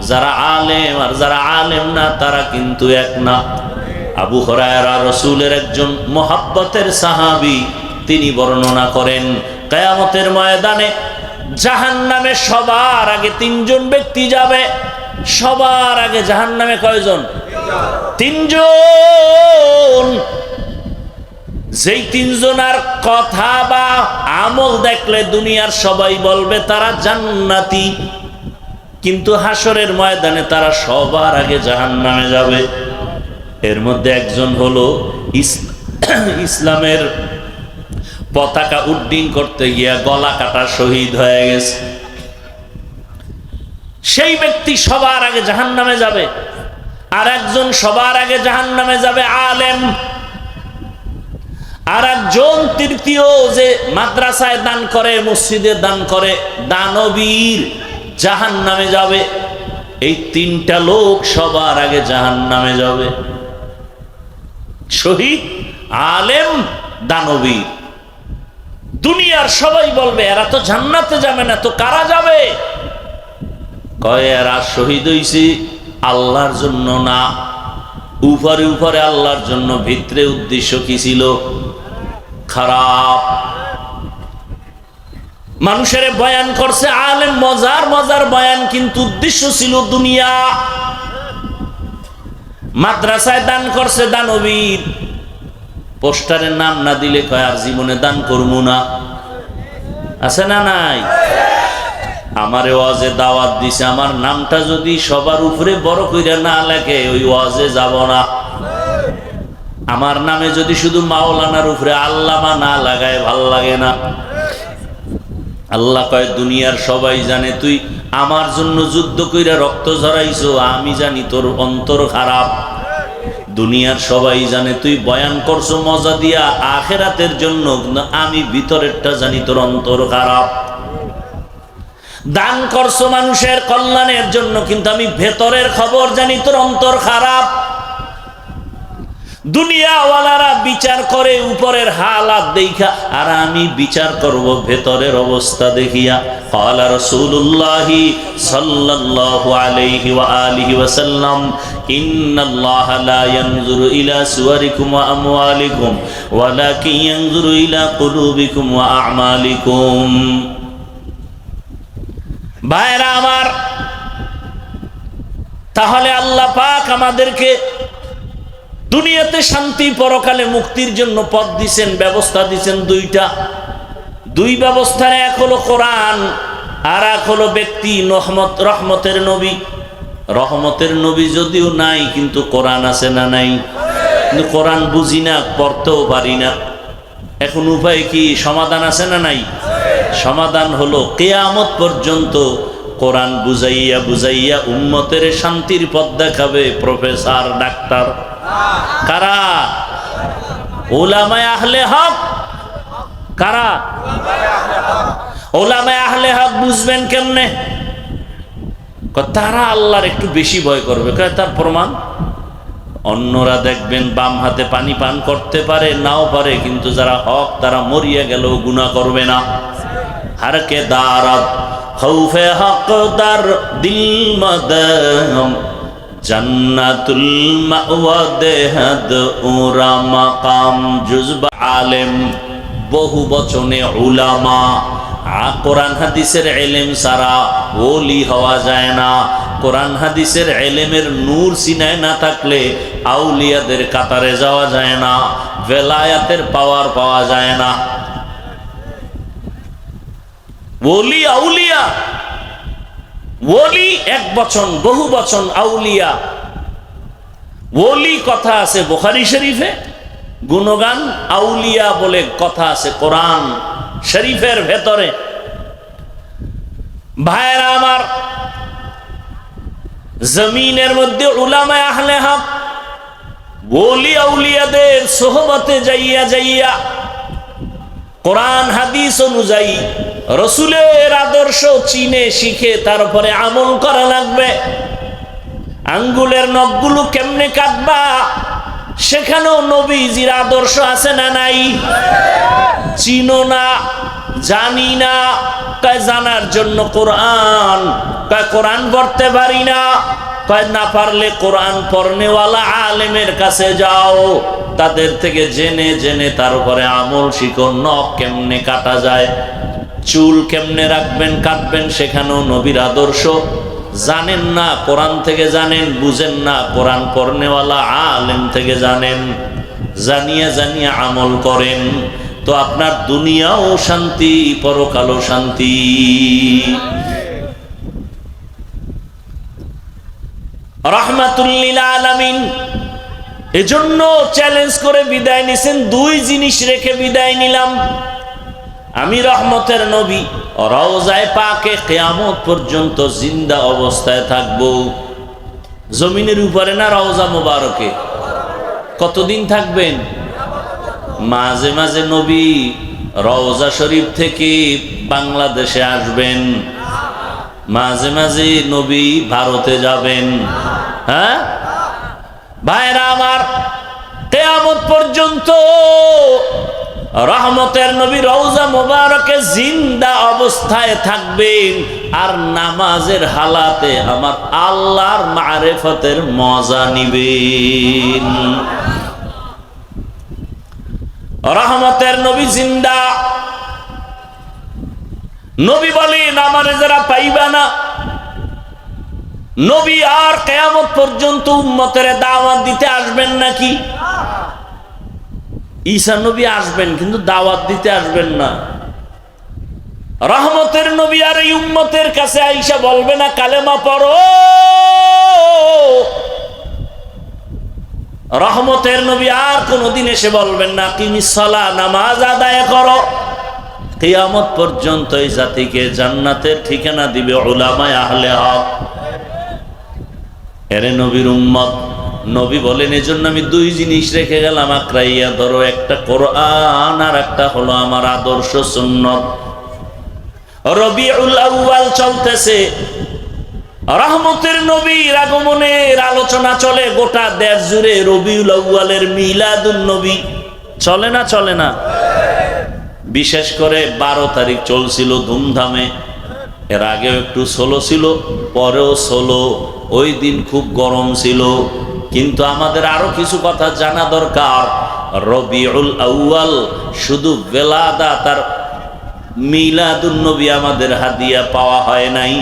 যারা আলেম আর যারা আলেম না তারা কিন্তু এক না। আবু হুরায়রা রাসূলের একজন মুহাব্বতের সাহাবী, তিনি বর্ণনা করেন কিয়ামতের ময়দানে জাহান্নামে সবার আগে তিনজন ব্যক্তি যাবে। সবার আগে জাহান্নামে কয়জন? তিনজন। যেই তিনজনের কথা বা আমল দেখলে দুনিয়ার সবাই বলবে তারা জান্নাতি, কিন্তু হাসরের ময়দানে তারা সবার আগে জাহান্নামে যাবে। এর মধ্যে একজন হলো ইসলামের পতাকা উড্ডীন করতে গিয়া গলা কাটা শহীদ হয়ে গেছে। সেই ব্যক্তি সবার আগে জাহান্নামে যাবে। আর একজন সবার আগে জাহান্নামে যাবে আলেম। আর একজন তৃতীয় যে মাদ্রাসায় দান করে, মসজিদে দান করে, দানবীর, জাহান্নামে যাবে। এই তিনটা লোক সবার আগে জাহান্নামে যাবে। শহীদ, আলেম, দানবীর। দুনিয়ার সবাই বলবে এরা তো জান্নাতে যাবে না, তো কারা যাবে? কয় এরা শহীদ হইছে আল্লাহর জন্য না, উপরে উপরে আল্লাহর জন্য, ভিতরে উদ্দেশ্য কি ছিল? খারাপ। মানুষের বয়ান করছে আলেম, মজার মজার বয়ান, কিন্তু উদ্দেশ্য ছিল দুনিয়া। মাদ্রাসায় দান করছে দানবীর, পোস্টারের নাম না দিলে কয় আর জীবনে দান করবো না। আছে না নাই? আমারে ওয়াজে দাওয়াত দিছে, আমার নামটা যদি সবার উপরে বড় কইরা না লেখে ওই ওয়াজে যাব না। আমার নামে যদি শুধু মাওলানার উপরে আল্লামা না লাগায় ভাল লাগে না। আল্লাহ কয় দুনিয়ার সবাই জানে তুই আমার জন্য যুদ্ধ কইরা রক্ত ঝরাইছো, আমি জানি তোর অন্তর খারাপ। দুনিয়ার সবাই জানে তুই বয়ান করছো মজা দিয়া আখিরাতের জন্য, আমি ভিতরেরটা জানি তোর অন্তর খারাপ। দান করছো মানুষের কল্যাণের জন্য, কিন্তু আমি ভেতরের খবর জানি তোর অন্তর খারাপ। দুনিয়াওয়ালারা বিচার করে উপরের হালাত দেখা, আর আমি বিচার করব ভেতরের অবস্থা দেখিয়া। ক্বালা রাসূলুল্লাহ সাল্লাল্লাহু আলাইহি ওয়া আলিহি ওয়াসাল্লাম, ইন্নাল্লাহা লা ইয়ানজুরু ইলা সুওয়ারিকুম ওয়া আমওয়ালিকুম ওয়ালাকিন ইয়ানজুরু ইলা কুলুবিকুম ওয়া আ'মালিকুম। ভাইরা আমার, তাহলে আল্লাহ পাক আমাদেরকে দুনিয়াতে শান্তি, পরকালে মুক্তির জন্য পথ দিছেন, ব্যবস্থা দিছেন দুইটা। দুই ব্যবস্থার এক হলো কোরআন, আর এক হলো ব্যক্তি রহমতের নবী। রহমতের নবী যদিও নাই, কিন্তু কোরআন আছে না নাই? কিন্তু কোরআন বুঝি না, পড়তেও পারি না। এখন উপায় কি? সমাধান আছে না নাই? সমাধান হলো কিয়ামত পর্যন্ত কোরআন বুঝাইয়া বুঝাইয়া উম্মতের শান্তির পথ দেখাবে প্রফেসর ডাক্তার। কারা? উলামায়ে আহলে হক। কারা? উলামায়ে আহলে হক। বুঝবেন কেমনে? তারা আল্লাহর একটু বেশি ভয় করবে। তার প্রমাণ অন্যরা দেখবেন বাম হাতে পানি পান করতে পারে, নাও পারে, কিন্তু যারা হক তারা মরিয়া গেলেও গুনাহ করবে না। হারকে দারাত খৌফে হক দার দিল মদম জান্নাতুল মাওয়া দেহাদ উরা মাকাম জুজবা আলেম। বহু বচনে উলামা। কোরআন হাদিসের এলেম ছাড়া ওলি হওয়া যায় না। কোরআন হাদিসের এলেমের নূর সিনায় না থাকলে আউলিয়াদের কাতারে যাওয়া যায় না, ভেলায়াতের পাওয়ার পাওয়া যায় না। ওলি আউলিয়া, ওলি এক বচন, বহু বচন আউলিয়া। ওলি কথা আছে বুখারী শরীফে, গুণগান আউলিয়া বলে কথা আছে কোরআন শরীফের ভেতরে। ভাইরা আমার, জমিনের মধ্যে উলামায়ে আহলে হক ওলি আউলিয়াদের সোহবতে যাইয়া যাইয়া কোরআন হাদিস অনুযায়ী রসুলের আদর্শ চিনে শিখে তারপরে আমল করা লাগবে। আঙ্গুলের নখগুলো কেমনে কাটবা সেখানেও নবীজির আদর্শ আছে না নাই? চিনো না, জানি না, কয় জানার জন্য কোরআন, কয় কোরআন পড়তে পারি না, কয় না পারলে কোরআন পড়নেওয়ালা আলেমের কাছে যাও, তাদের থেকে জেনে জেনে তারপরে আমল শিখো। নখ কেমনে কাটা যায়, চুল কেমনে রাখবেন কাটবেন, সেখানেও নবীর আদর্শ জানেন না, কোরআন থেকে জানেন। বুঝেন না, কোরআন পড়নেওয়ালা আলেম থেকে জানেন। জানিয়া জানিয়া আমল করেন, তো আপনার দুনিয়াও শান্তি, পরকালও শান্তি। রাহমাতুল লিল আলামিন এজন্য চ্যালেঞ্জ করে বিদায় নিছেন। দুই জিনিস রেখে বিদায় নিলাম। আমি রহমতের নবী, রওজায়ে পাকে কিয়ামত পর্যন্ত জিন্দা অবস্থায় থাকবো। জমিনের উপরে না রওজা মোবারকে? কতদিন থাকবেন? মাঝে মাঝে নবী রওজা শরীফ থেকে বাংলাদেশে আসবেন, মাঝে মাঝে নবী ভারতে যাবেন। হ্যাঁ ভাইরা আমার, কিয়ামত পর্যন্ত রহমতের নবী রওজা মোবারকে জিন্দা অবস্থায় থাকবেন, আর নামাজের হালাতে আমার আল্লাহর মারিফতের মজা নিবেন। রহমতের নবী জিন্দা। নবী বলেন, আমারে যারা পাইবা না, নবী আর কিয়ামত পর্যন্ত উম্মতের দাওয়াত দিতে আসবেন নাকি? ঈসা নবী আসবেন, কিন্তু দাওয়াত দিতে আসবেন না। রহমতের নবী আর এই উম্মতের কাছে আইসা বলবে না কালেমা পড়ো। রহমতের নবী আর কোনদিন এসে বলবেন না কিমিস সালাহ, নামাজ আদায় করো। কিয়ামত পর্যন্ত এই জাতিকে জান্নাতের ঠিকানা দিবে উলামায়ে আহলে হক। এরে নবীর উম্মত, নবী বলেন এজন্য আমি দুই জিনিস রেখে গেলাম, আঁকড়াইয়া ধরো। একটা কোরআন, আর একটা হলো আমার আদর্শ সুন্নত। রবিউল আউয়াল চলতেছে, রহমতের নবীর আগমনের আলোচনা চলে গোটা দেশ জুড়ে। রবিউল আউয়ালের মিলাদুন নবী চলে না? চলে না? বিশেষ করে 12 তারিখ চলছিল ধুমধামে। এর আগেও একটু ষোলো ছিল, পরেও ষোলো। ওই দিন খুব গরম ছিল, কিন্তু আমাদের আরো কিছু কথা জানা দরকার। রবিউল আউয়াল শুধু বেলাদাত আর মিলাদুন নবী আমাদের হাদিয়া পাওয়া হয় নাই।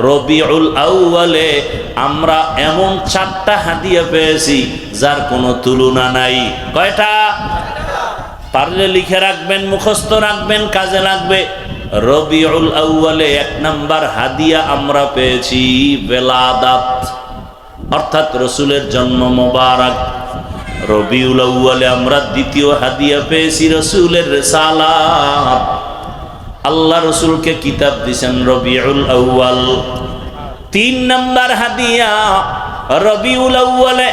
রবিউল আউয়ালে আমরা এমন 4টা হাদিয়া পেয়েছি যার কোনো তুলনা নাই। কয়টা? পারলে লিখে রাখবেন, মুখস্থ রাখবেন, কাজে লাগবে। রবিউল আউয়ালে 1 নাম্বার হাদিয়া আমরা পেয়েছি বেলাদাত, অর্থাৎ রসুলের জন্ম মোবারক। রবিউল আউয়ালে আমরা দ্বিতীয় হাদিয়া পেয়েছি রসুলের রিসালাত। আল্লাহ রসুলকে কিতাব দিয়েছেন রবিউল আউয়াল। 3 নাম্বার হাদিয়া রবিউল আউয়ালে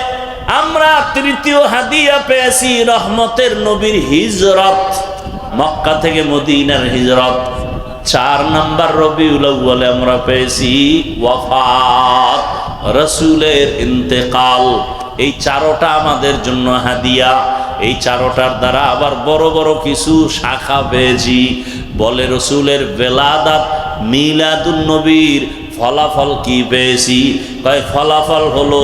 আমরা তৃতীয় হাদিয়া পেয়েছি রহমতের নবীর হিজরত, মক্কা থেকে মদিনার হিজরত। 4 নাম্বার রবিউল আউয়ালে আমরা পেয়েছি ওয়াফাত, রাসূলের ইন্তেকাল। এই 4টা আমাদের জন্য হাদিয়া। এই 4টার দ্বারা আবার বড় বড় কিছু শাখা পেয়েছি। বলে রসুলের বেলাদাত, মিলাদুন নবীর ফলাফল কি পেয়েছি? কয় ফলাফল হলো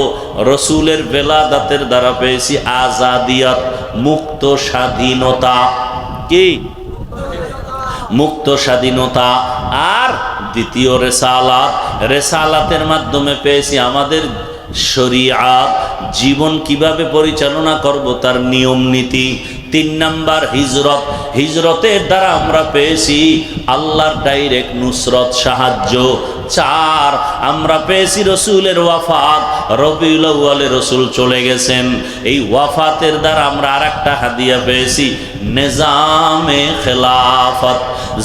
রসুলের বেলাদাতের দ্বারা পেয়েছি আজাদিয়ত, মুক্ত স্বাধীনতা। কি? মুক্ত স্বাধীনতা। আর দ্বিতীয় রেসালাত, রেসালাতের মাধ্যমে পেয়েছি আমাদের শরিয়াত, জীবন কিভাবে পরিচালনা করব তার নিয়ম নীতি। 3 নাম্বার হিজরত, হিজরতের দ্বারা আমরা পেয়েছি আল্লাহর ডাইরেক্ট নুসরত, সাহায্য। 4 আমরা পেয়েছি রসুলের ওয়াফাত, রবিউল আউয়ালে রসুল চলে গেছেন। এই ওয়াফাতের দ্বারা আমরা আরেকটা হাদিয়া পেয়েছি নিজামে খেলাফত,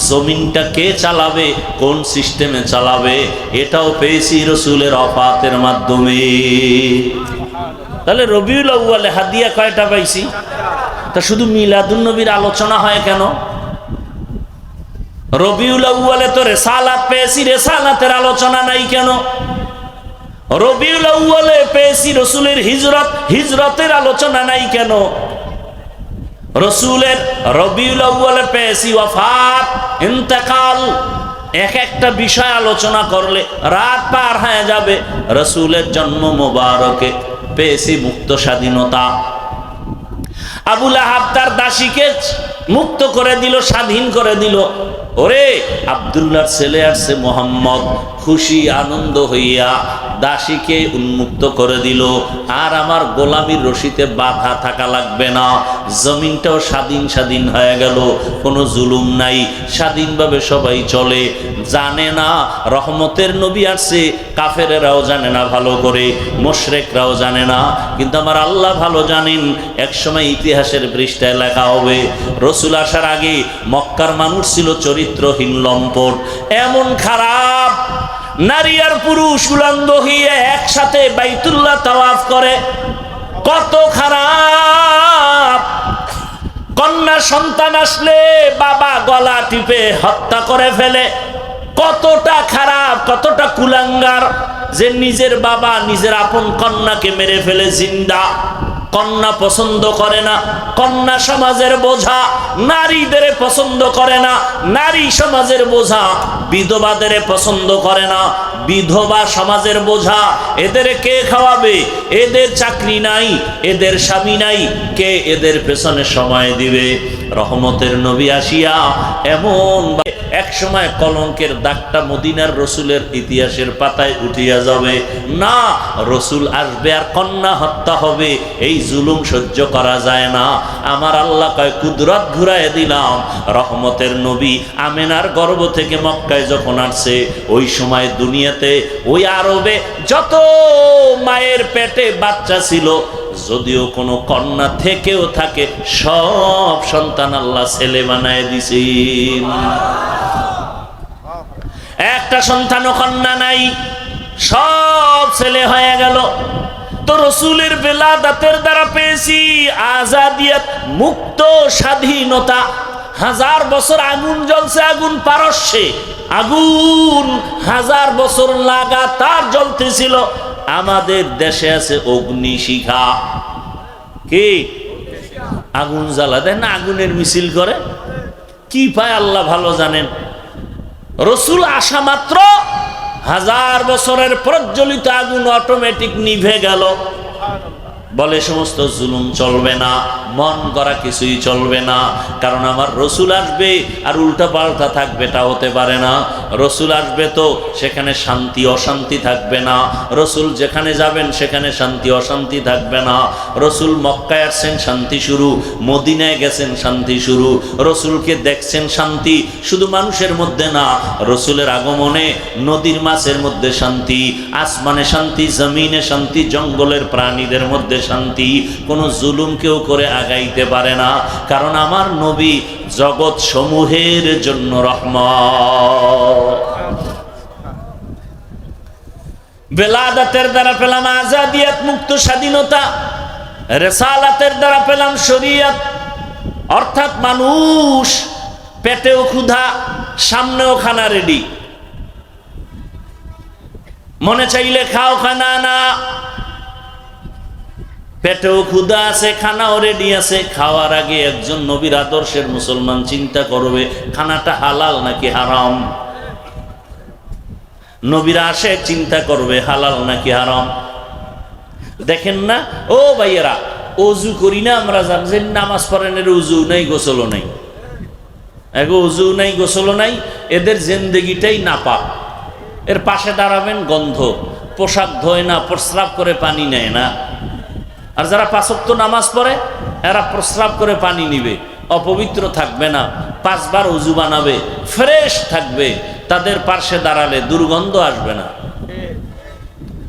জমিনটা কে চালাবে, কোন সিস্টেমে চালাবে, এটাও পেয়েছি রসুলের ওয়াফাতের মাধ্যমে। তাহলে রবিউল আউয়ালে হাদিয়া কয়টা পাইছি? তা শুধু মিলাদুন নবীর আলোচনা হয় কেন? রবিউল আউয়ালে তো রেসালাত পেয়েছি, রেসালাতের আলোচনা নাই কেন? রবিউল আউয়ালে পেয়েছি রসুলের হিজরত, হিজরতের আলোচনা নাই কেন? রসুলের রবিউল আউয়ালে পেয়েছি ওয়াফাত, ইন্তেকাল। এক একটা বিষয় আলোচনা করলে রাত পার হয়ে যাবে। রসুলের জন্ম মোবারকে পেয়েছি মুক্ত স্বাধীনতা। আবু লাহাব তার দাসীকে মুক্ত করে দিল, স্বাধীন করে দিল। ওরে আব্দুল্লাহর ছেলে আসছে মোহাম্মদ, খুশি আনন্দ হইয়া দাসীকে উন্মুক্ত করে দিল। আর আমার গোলামির রশিতে বাধা থাকা লাগবে না, জমিনটাও স্বাধীন স্বাধীন হয়ে গেল, কোনো জুলুম নাই, স্বাধীনভাবে সবাই চলে। জানে না রহমতের নবী আসছে, কাফেরেরাও জানে না ভালো করে, মুশরিকরাও জানে না, কিন্তু আমার আল্লাহ ভালো জানেন। একসময় ইতিহাসের পৃষ্ঠায় লেখা হবে রসুল আসার আগে মক্কার মানুষ ছিল চরিত্রহীন, লম্পট, এমন খারাপ, নারী আর পুরুষ উলঙ্গ হয়ে একসাথে বাইতুল্লাহ তাওয়াফ করে। কত খারাপ! কন্যা সন্তান আসলে বাবা গলা টিপে হত্যা করে ফেলে। কতটা খারাপ, কতটা কুলাঙ্গার যে নিজের বাবা নিজের আপন কন্যাকে মেরে ফেলে জিন্দা। কন্যা পছন্দ করে না, কন্যা সমাজের বোঝা। নারীদের পছন্দ করে না, নারী সমাজের বোঝা। বিধবাদের পছন্দ করে না, বিধবা সমাজের বোঝা। এদের কে খাওয়াবে? এদের চাকরি নাই, এদের স্বামী নাই, কে এদের পেছনে সময় দিবে? রহমতের নবী আসিয়া এমন এক সময় কলঙ্কের দাগটা মদিনার রসুলের ইতিহাসের পাতায় উঠিয়া যাবে না। রসুল আসবে আর কন্যা হত্যা হবে, এই জুলুম সহ্য করা যায় না। আমার আল্লাহ কয় কুদরত ঘুরায় দিলাম। রহমতের নবী আমেনার গর্ভ থেকে মক্কায় যখন আসছে, ওই সময় দুনিয়াতে ওই আরবে যত মায়ের পেটে বাচ্চা ছিল, যদিও কোনো কন্যা থেকেও থাকে, সব সন্তান আল্লাহ ছেলে বানায় দিছেন। একটা সন্তানও কন্যা নাই, সব ছেলে হয়ে গেল। তো রসুলের বেলাদাতের দ্বারা পেয়েছি আজাদিয়ত, মুক্ত স্বাধীনতা। 1000 বছর আগুন জ্বলছে, আগুন পারস্যে আগুন 1000 বছর লাগাতার জ্বলতেছিল। আমাদের দেশে আছে অগ্নিশিখা। কি আগুন জ্বালা দেয় না, আগুনের মিছিল করে, কি পায় আল্লাহ ভালো জানেন। রসুল আসা মাত্র 1000 বছরের প্রজ্বলিত আগুন অটোমেটিক নিভে গেল। বলে সমস্ত জুলুম চলবে না, মন করা কিছুই চলবে না, কারণ আমার রসুল আসবে আর উল্টা পাল্টা থাকবে, তা হতে পারে না। রসুল আসবে তো সেখানে শান্তি অশান্তি থাকবে না। রসুল যেখানে যাবেন সেখানে শান্তি অশান্তি থাকবে না। রসুল মক্কায় আসছেন, শান্তি শুরু। মদিনায় গেছেন, শান্তি শুরু। রসুলকে দেখছেন, শান্তি শুধু মানুষের মধ্যে না, রসুলের আগমনে নদীর মাছের মধ্যে শান্তি, আসমানে শান্তি, জমিনে শান্তি, জঙ্গলের প্রাণীদের মধ্যে শান্তি। কোনো জুলুম কেউ করে আগাইতে পারে না, কারণ আমার নবী জগৎ সমূহের জন্য রহমত। বেলাদাতের দ্বারা পেলাম আজাদিয়াত, মুক্ত স্বাধীনতা। রেসালাতের দ্বারা পেলাম শরীয়ত, অর্থাৎ মানুষ পেটেও ক্ষুধা, সামনেও খানা রেডি, মনে চাইলে খাও, খানা না, পেটেও ক্ষুধা আছে, খানাও রেডি আছে। খাওয়ার আগে একজন নবীর আদর্শের মুসলমান চিন্তা করবে খানাটা হালাল নাকি হারাম। নবীরা আসে চিন্তা করবে হালাল নাকি হারাম। দেখেন না ও ভাইয়েরা, অজু করি না আমরা, জানছেন নামাজ পড়েন, এর উজু নেই, গোসলও নেই, এগো উজু নেই, গোসলও নাই, এদের জিন্দেগিটাই নাপাক। এর পাশে দাঁড়াবেন গন্ধ, পোশাক ধোয় না, প্রস্রাব করে পানি নেয় না। আর যারা 5 ওয়াক্ত নামাজ পড়ে এরা প্রস্রাব করে পানি নিবে, অপবিত্র থাকবে না, 5 বার উজু বানাবে, ফ্রেশ থাকবে। তাদের পাশে দাঁড়ালে দুর্গন্ধ আসবে না।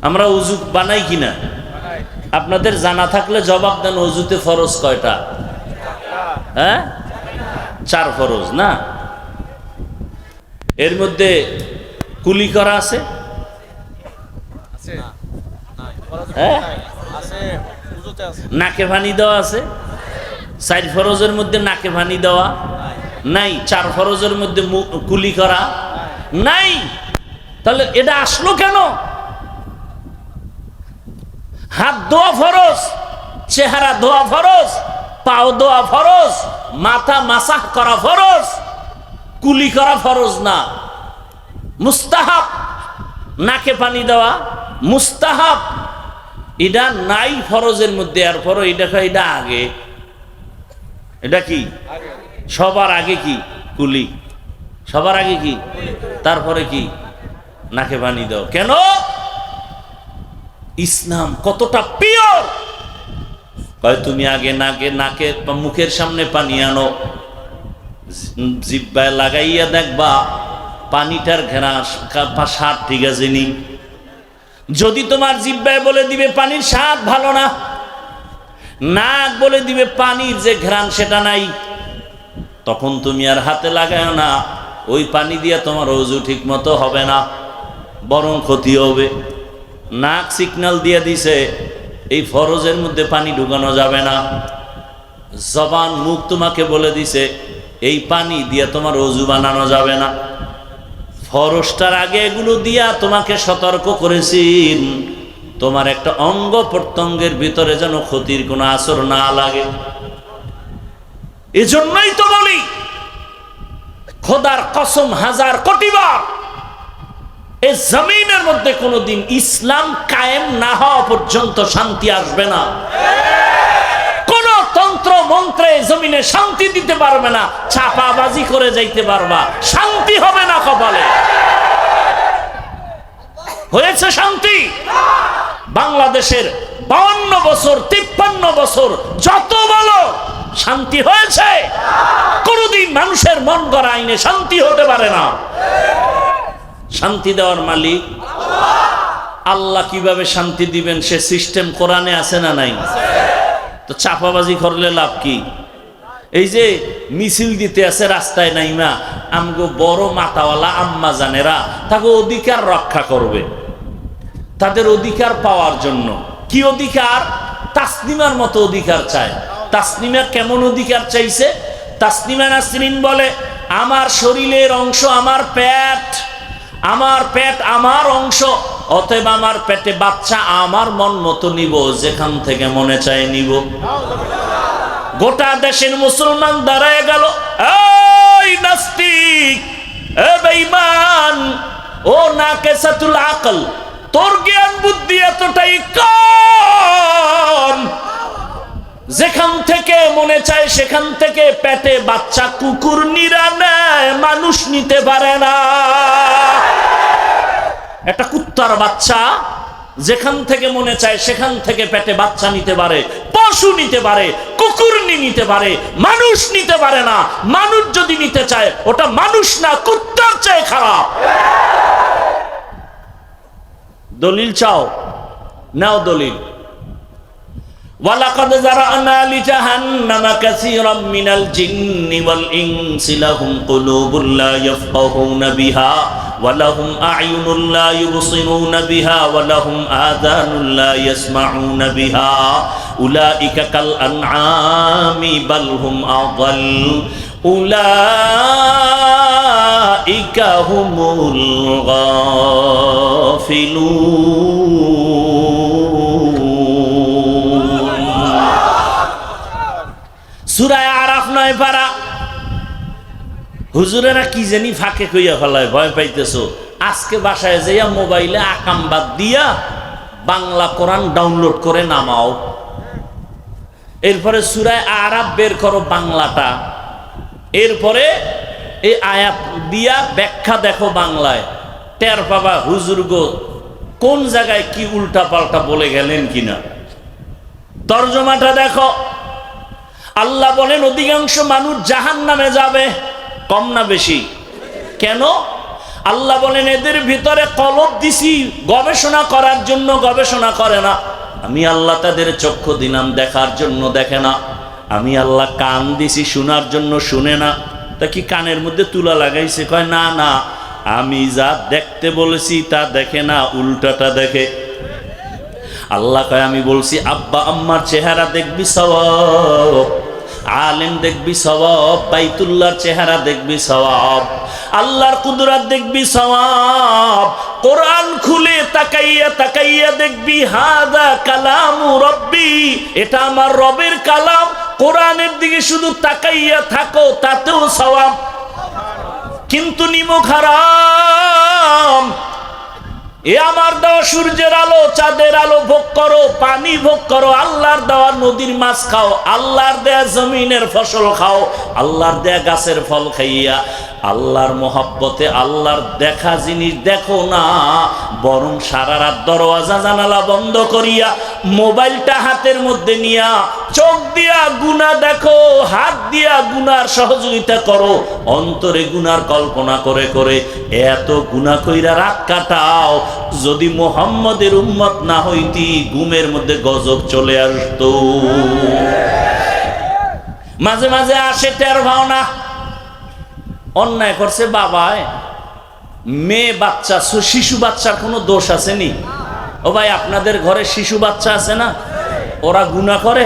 আমরা উজু বানাই কিনা? আপনাদের জানা থাকলে জবাব দেন, অজুতে ফরজ কয়টা? হ্যাঁ, 4 ফরজ না? এর মধ্যে কুলি করা আছে? হ্যাঁ, নাকে পানি দেওয়া আছে? 4 ফরজের মধ্যে নাকে পানি দেওয়া নাই, 4 ফরজের মধ্যে কুলি করা নাই। তাহলে এটা আসলো কেন? হাত ধোয়া ফরজ, চেহারা ধোয়া ফরজ, পাও ধোয়া ফরজ, মাথা মাসাহ করা ফরজ, কুলি করা ফরজ না, মুস্তাহাব। নাকে পানি দেওয়া মুস্তাহাব, এটা নাই ফরজের মধ্যে। আর পর এটা আগে, এটা কি সবার আগে? কি কুলি সবার আগে? কি তারপরে কি? নাকে পানি দাও। কেন? ইসলাম কতটা পিওর। কয় তুমি আগে নাকে মুখের সামনে পানি আনো, জিহ্বায় লাগাইয়া দেখবা পানিটার ঘেরা স্বাদ ঠিক আছে নি। যদি তোমার জিহ্বায় বলে দিবে পানির স্বাদ ভালো না, নাক বলে দিবে পানির যে ঘ্রাণ সেটা নাই, তখন তুমি আর হাতে লাগায় না। ওই পানি দিয়ে তোমার ওযু ঠিক মতো হবে না, বরং ক্ষতি হবে। নাক সিগন্যাল দিয়ে দিছে এই ফরজের মধ্যে পানি ঢুকানো যাবে না। জবান মুখ তোমাকে বলে দিছে এই পানি দিয়ে তোমার ওযু বানানো যাবে না। ফরজটার আগে এগুলো দিয়া তোমাকে সতর্ক করেছি, তোমার একটা অঙ্গ প্রত্যঙ্গের ভিতরে যেন ক্ষতির কোনো আসর না লাগে। এজন্যই তো বলি, খোদার কসম 1000 কোটি বার, এই জমিনের মধ্যে কোনোদিন ইসলাম কায়েম না হওয়া পর্যন্ত শান্তি আসবে না। কোন তন্ত্র মন্ত্রে জমিনে শান্তি দিতে পারবে না। চাপাবাজি করে যাইতে পারবা, শান্তি হবে না কপালে। হয়েছে শান্তি? বাংলাদেশের 52 বছর 53 বছর যত বলো শান্তি হয়েছে? কোনদিন মানুষের মন গড়া আইনে শান্তি হতে পারে না। শান্তি দেওয়ার মালিক আল্লাহ। কিভাবে শান্তি দিবেন সে সিস্টেম কোরআনে আছে না নাই? তো চাপাবাজি করলে লাভ কি? এই যে মিছিল দিতে আছে রাস্তায় নাইমা, আমগো বড় মাথাওয়ালা আম্মা জানেরা তাকে অধিকার রক্ষা করবে, তাদের অধিকার পাওয়ার জন্য। কি অধিকার? তাসনিমার মতো অধিকার চায়। তাসনিমা কেমন অধিকার চাইছে? তাসনিমা নাসরিন বলে, আমার শরীরের অংশ আমার পেট, আমার পেট আমার অংশ, অতএব আমার পেটে বাচ্চা আমার মন মতো নিব, যেখান থেকে মনে চায় নিব। গোটা দেশের মুসলমান দাঁড়ায় গেল, এই নাস্তিক, এ বেঈমান, ও নাকিসাতুল আকল, তোর জ্ঞান বুদ্ধি এতটাই কম, যেখান থেকে মনে চায় সেখান থেকে পেটে বাচ্চা কুকুর নিরা নেয়, মানুষ নিতে পারে না। একটা কুত্তার বাচ্চা যেখান থেকে মনে চায় সেখান থেকে পেটে বাচ্চা নিতে পারে, পশু নিতে পারে, কুকুর নিতে পারে, মানুষ নিতে পারে না। মানুষ যদি নিতে চায় ওটা মানুষ না, কুত্তার চেয়ে খারাপ। দলিল চাও? নাও দলিল। ওয়ালাকাদ যারানা লিজাহান্নামা কাসীরাম মিনাল জিন্নি ওয়াল ইনসি লাহুম কুলুবুন লা ইয়াফকাহুনা বিহা ওয়ালাহুম আ'য়ুনুন লা ইউবসিরুনা বিহা ওয়ালাহুম আযানুন লা ইয়াসমাউনা বিহা উলাইকা কাল আনআমি বাল হুম আযাল উলাইকা হুমুল গাফিলুন। সূরা আরাফ 9 পারা। হুজুরেরা কি জানি ফাঁকে কইয়া ফেলায়, ভয় পাইতেছো। আজকে বাসায় যাইয়া মোবাইলে আকাম বাদ দিয়া বাংলা কোরআন ডাউনলোড করে নামাও, এরপরে সূরা আরাফ বের করো বাংলাটা, এরপরে এই আয়াত দিয়া ব্যাখ্যা দেখো বাংলায়, টের পাবা হুজুর গো কোন জায়গায় কি উল্টা পাল্টা বলে গেলেন কিনা। তরজমাটা দেখো। আল্লাহ বলেন অধিকাংশ মানুষ জাহান্নামে যাবে। কম না বেশি? কেন? আল্লাহ বলেন এদের ভিতরে কলব দিছি গবেষণা করার জন্য, গবেষণা করে না। আমি আল্লাহ তাদের চক্ষু দিলাম দেখার জন্য, দেখে না। আমি আল্লাহ কান দিছি শোনার জন্য, শুনে না। তা কি কানের মধ্যে তুলা লাগাইছে? কয় না না, আমি যা দেখতে বলেছি তা দেখে না, উল্টাটা দেখে। আল্লাহ কয় আমি বলছি আব্বা আম্মার চেহারা দেখবি সওয়াব, আলেম দেখবি সওয়াব, বাইতুল্লাহর চেহারা দেখবি সওয়াব, আল্লাহর কুদরত দেখবি সওয়াব। কোরআন খুলে তাকাইয়া তাকাইয়া দেখবি হাদা কালামু রব্বি, এটা আমার রবের কালাম। কোরআনের দিকে শুধু তাকাইয়া থাকো, তাতেও সওয়াব। কিন্তু নিমক হারাম। এ আমার দেওয়া সূর্যের আলো চাঁদের আলো ভোগ করো, পানি ভোগ করো, আল্লাহর দেওয়া নদীর মাছ খাও, আল্লাহর দেয়া জমিনের ফসল খাও, আল্লাহর দেয়া গাছের ফল খাইয়া আল্লাহর মোহাব্বতে আল্লাহর দেখা জিনিস দেখো না, বরং সারা রাত দরওয়াজা জানালা বন্ধ করিয়া মোবাইলটা হাতের মধ্যে নিয়া চোখ দিয়া গুনাহ দেখো, হাত দিয়া গুনার সহযোগিতা করো, অন্তরে গুনার কল্পনা করে করে এত গুনাহ কইরা রাত কাটাও। যদি মুহাম্মদের উম্মত না হইতি ঘুমের মধ্যে গজব চলে আসতো। মাঝে মাঝে আসে টের পাও না। অন্যায় করছে বাবায়, মেয়ে বাচ্চা, শিশু বাচ্চার কোনো দোষ আসেনি? ও ভাই আপনাদের ঘরে শিশু বাচ্চা আছে না? ওরা গুনাহ করে?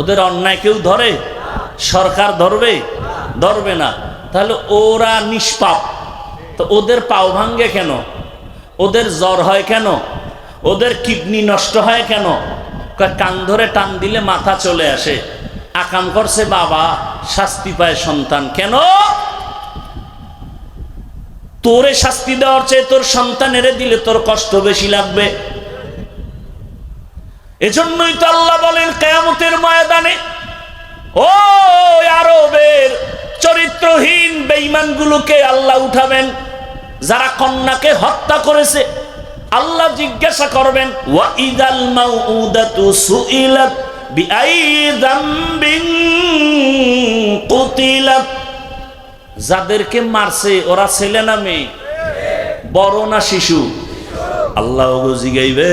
ওদের অন্যায় কেউ ধরে? সরকার ধরবে? ধরবে না। তাহলে ওরা নিষ্পাপ, তো ওদের পাও ভাঙ্গে কেন? ওদের জ্বর হয় কেন? ওদের কিডনি নষ্ট হয় কেন? কান ধরে টান দিলে মাথা চলে আসে। আকাম করছে বাবা, শাস্তি পায় সন্তান। কেন? তোরে শাস্তি দেওয়ার চেয়ে তোর সন্তানেরে দিলে তোর কষ্ট বেশি লাগবে। এজন্যই তো আল্লাহ বলেন কিয়ামতের ময়দানে ও আরবের চরিত্রহীন বেঈমানগুলোকে আল্লাহ উঠাবেন। যারা কন্যাকে হত্যা করেছে আল্লাহ জিজ্ঞাসা করবেন ওয়া ইদাল মাউউদাতু সুইলাত বিআই যামবিন কুতিলাত। যাদেরকে মারছে ওরা ছেলে না মেয়ে, বড় না শিশু? আল্লাহ জিগাইবে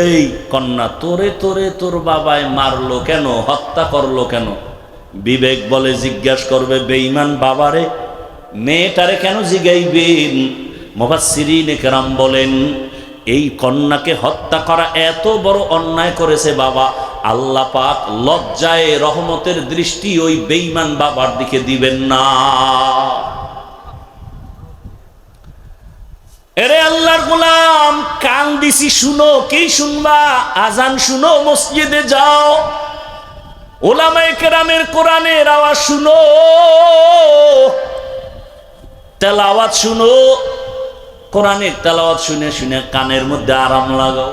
কন্যা তোরে তোরে তোর বাবায় মারলো কেন, হত্যা করলো কেন? বিবেক বলে জিজ্ঞাসা করবে বেঈমান বাবারে, মেয়েটারে কেন জিগাইবেন? মুফাসসিরিনে কেরাম বলেন এই কন্যাকে হত্যা করা এত বড় অন্যায় করেছে বাবা, আল্লাহ পাক লজ্জায় রহমতের দৃষ্টি ওই বেঈমান বাবার দিকে দিবেন না। এরে আল্লাহর গোলাম, কান দিছি শুনো, কি শুনবা? আজান শুনো, মসজিদে যাও, উলামায়ে কেরামের কোরআনের আওয়াজ শুনো, তেলাওয়াত শুনো। কোরআনের তেলাওয়াত শুনে শুনে কানের মধ্যে আরাম লাগাও।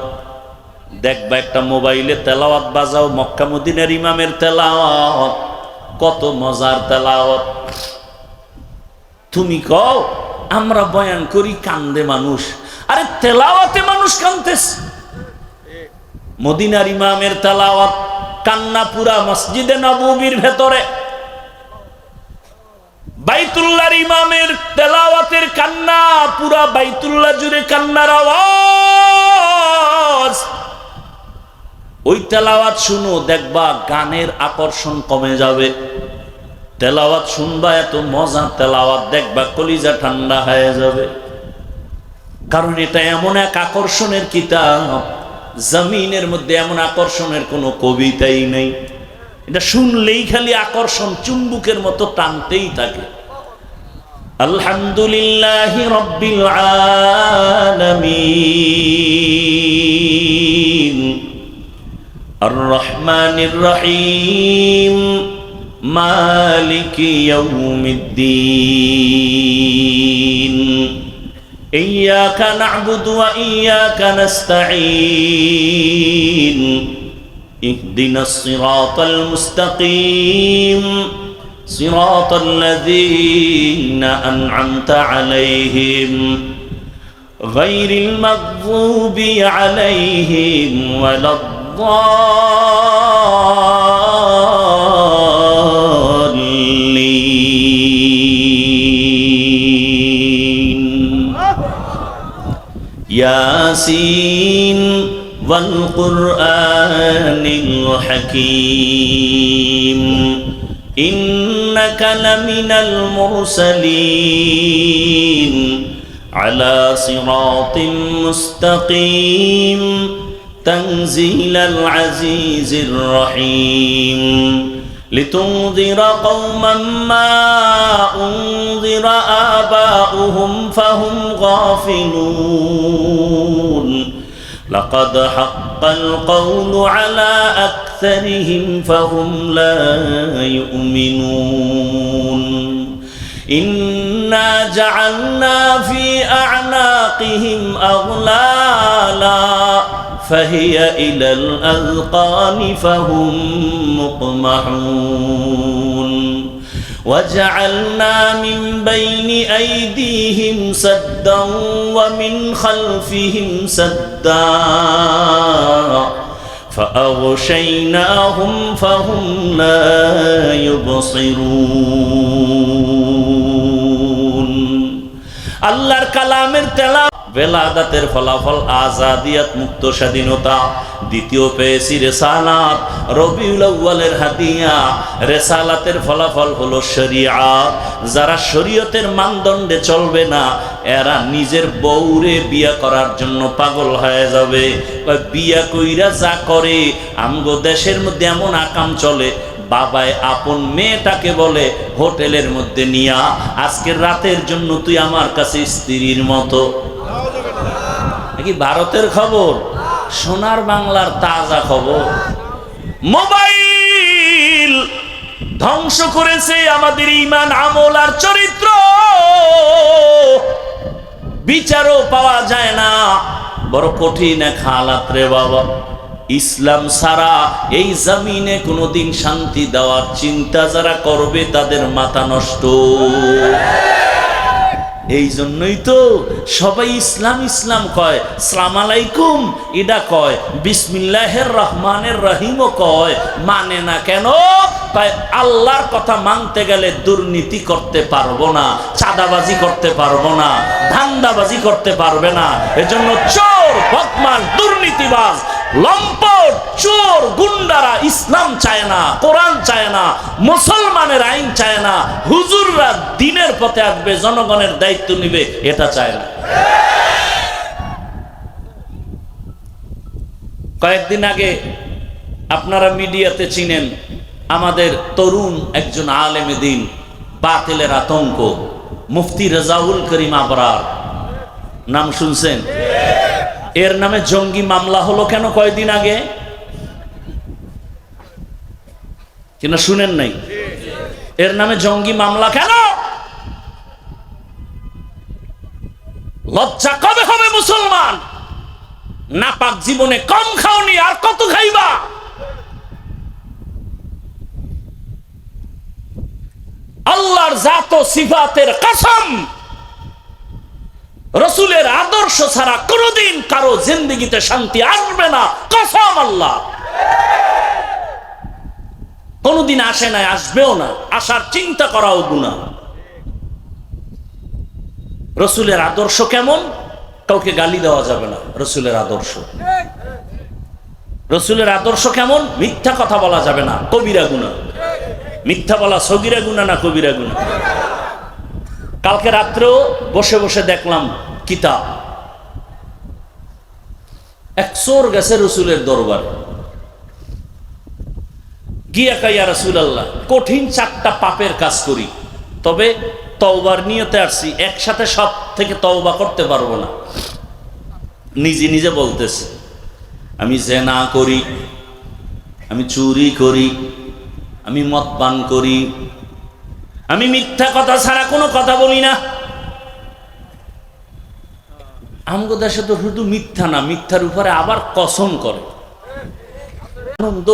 দেখবা একটা মোবাইলে তেলাওয়াত বাজাও, মক্কা মদিনার ইমামের তেলাওয়াত, কত মজার তেলাওয়াত। তুমি কও আমরা বয়ান করি কান্দে মানুষ, আরে তেলাওয়াতে মানুষ কানতেছে। মদিনার ইমামের তেলাওয়াত কান্না পুরা মসজিদে নববীর ভেতরে, বাইতুল্লাহর ইমামের তেলাওয়াতের কান্না পুরা বাইতুল্লাহ জুড়ে কান্নার আওয়াজ। ওই তেলাওয়াত শুনো, দেখবা গানের আকর্ষণ কমে যাবে। তেলাওয়াত শুনবা, এত মজা তেলাওয়াত, দেখবা কলিজা ঠান্ডা হয়ে যাবে। কারণ এটা এমন এক আকর্ষণের কিতাব, জমিনের মধ্যে এমন আকর্ষণের কোনো কবিতাই নেই। এটা শুনলেই খালি আকর্ষণ, চুম্বুকের মতো টানতেই থাকে। আলহামদুলিল্লাহি রাব্বিল আলামিন আর রহমানির রহিম মালিকি ইয়াউমিদ্দিন ইয়্যাকা না'বুদু ওয়া ইয়্যাকা নাস্তাঈন ইহদিনাস সিরাতাল মুস্তাকিম সিরাতাল লাযীনা আন'আমতা আলাইহিম গায়রিল মাগযুবি আলাইহিম ওয়ালাদ-দাল্লিন। ইয়াসিন ওয়াল কুরআনিল হাকীম ইন্নাকা লামিনাল মুরসালিন আলা সিরাতিম মুস্তাকিম তানজিলাল আজিজির রহিম লিতুনযিরা কওমান মা উনযিরা আবাউহুম ফাহুম গাফিলুন লাকাদ হাক্কাল কওলু আলা আকসারিহিম ফাহুম লা ইউমিনুন ইন্না জাআলনা ফি আ'নাকিহিম আগলালা ফাহিয়া ইলাল আযকানি ফাহুম মুকমাহুন وجعلنا من بين أيديهم سدا ومن خلفهم سدا فأغشيناهم فهم لا يبصرون আল্লাহর কালামের তেলাওয়াত বেলাদাতের ফলাফল আজাদিয়াত, মুক্ত স্বাধীনতা। দ্বিতীয় পেয়েছি রেসালাত, রবিউল আউয়ালের হাদিয়া। রেসালাতের ফলাফল হলো শরিয়াত। যারা শরীয়তের মানদণ্ডে চলবে না এরা নিজের বউরে বিয়া করার জন্য পাগল হয়ে যাবে। বিয়া কইরা যা করে আমগো দেশের মধ্যে এমন আকাম চলে, বাবায় আপন মেয়েটাকে বলে হোটেলের মধ্যে নিয়া আজকের রাতের জন্য তুই আমার কাছে স্ত্রীর মতো। কি ভারতের খবর? সোনার বাংলার তাজা খবর। মোবাইল ধ্বংস করেছে আমাদের ঈমান, আমল আর চরিত্র। বিচারও পাওয়া যায় না, বড় কঠিন এক হালাত রে বাবা। ইসলাম ছাড়া এই জমিনে কোনোদিন শান্তি দেওয়ার চিন্তা যারা করবে তাদের মাথা নষ্ট। এই জন্যই তো সবাই ইসলাম ইসলাম কয়, সালাম আলাইকুম এটা কয়, বিসমিল্লাহির রহমানির রহিমও কয়, মানে না কেন? তাই আল্লাহর কথা মানতে গেলে দুর্নীতি করতে পারবো না, চাঁদাবাজি করতে পারবো না, ধান্দাবাজি করতে পারবে না। এজন্য চোর, বদমাশ, দুর্নীতিবাজ, লম্পট, চোর, গুন্ডারা ইসলাম চায় না, কোরআন চায় না, মুসলমানের আইন চায় না, হুজুররা দ্বীনের পথে আসবে, জনগণের দায়িত্ব নিবে, এটা চায় না। কয়েকদিন আগে আপনারা মিডিয়াতে চিনেন আমাদের তরুণ একজন আলেমে দ্বীন, বাতিলের আতঙ্ক, মুফতি রেজাউল করিম আবরার, নাম শুনছেন? এর নামে জঙ্গি মামলা হলো কেন কয়েকদিন আগে? কিনা শুনেন নাই? এর নামে জঙ্গি মামলা কেন? লজ্জা কবে হবে মুসলমান? নাপাক জীবনে কম খাওনি, আর কত খাইবা? আল্লাহর জাত ও সিফাতের কসম, রসুলের আদর্শ ছাড়া কোনদিন কারো জিন্দেগিতে শান্তি আসবে না। কসম আল্লাহ, কোনদিন আসে নাই, আসবেও না, আসার চিন্তা করাও গুনাহ। রসুলের আদর্শ কেমন? কাউকে গালি দেওয়া যাবে না। রসুলের আদর্শ, রসুলের আদর্শ কেমন? মিথ্যা কথা বলা যাবে না, কবিরা গুনাহ। মিথ্যা বলা সগীরা গুনাহ না কবিরা গুনাহ? কালকে রাত্রেও বসে বসে দেখলাম কিতাব, এক চোর গেছে রসুলের দরবারে, গিয়া কাইয়া রাসূলুল্লাহ, কঠিন 4টা পাপের কাজ করি, তবে তওবার নিয়তে আসছি, একসাথে সব থেকে তওবা করতে পারবো না। নিজে নিজে বলতেছে, আমি জিনা করি, আমি চুরি করি, আমি মদ পান করি, আমি মিথ্যা কথা ছাড়া কোনো কথা বলি না। আমগো দেশে তো শুধু মিথ্যা না, মিথ্যার উপরে আবার কসম করে। আনন্দ,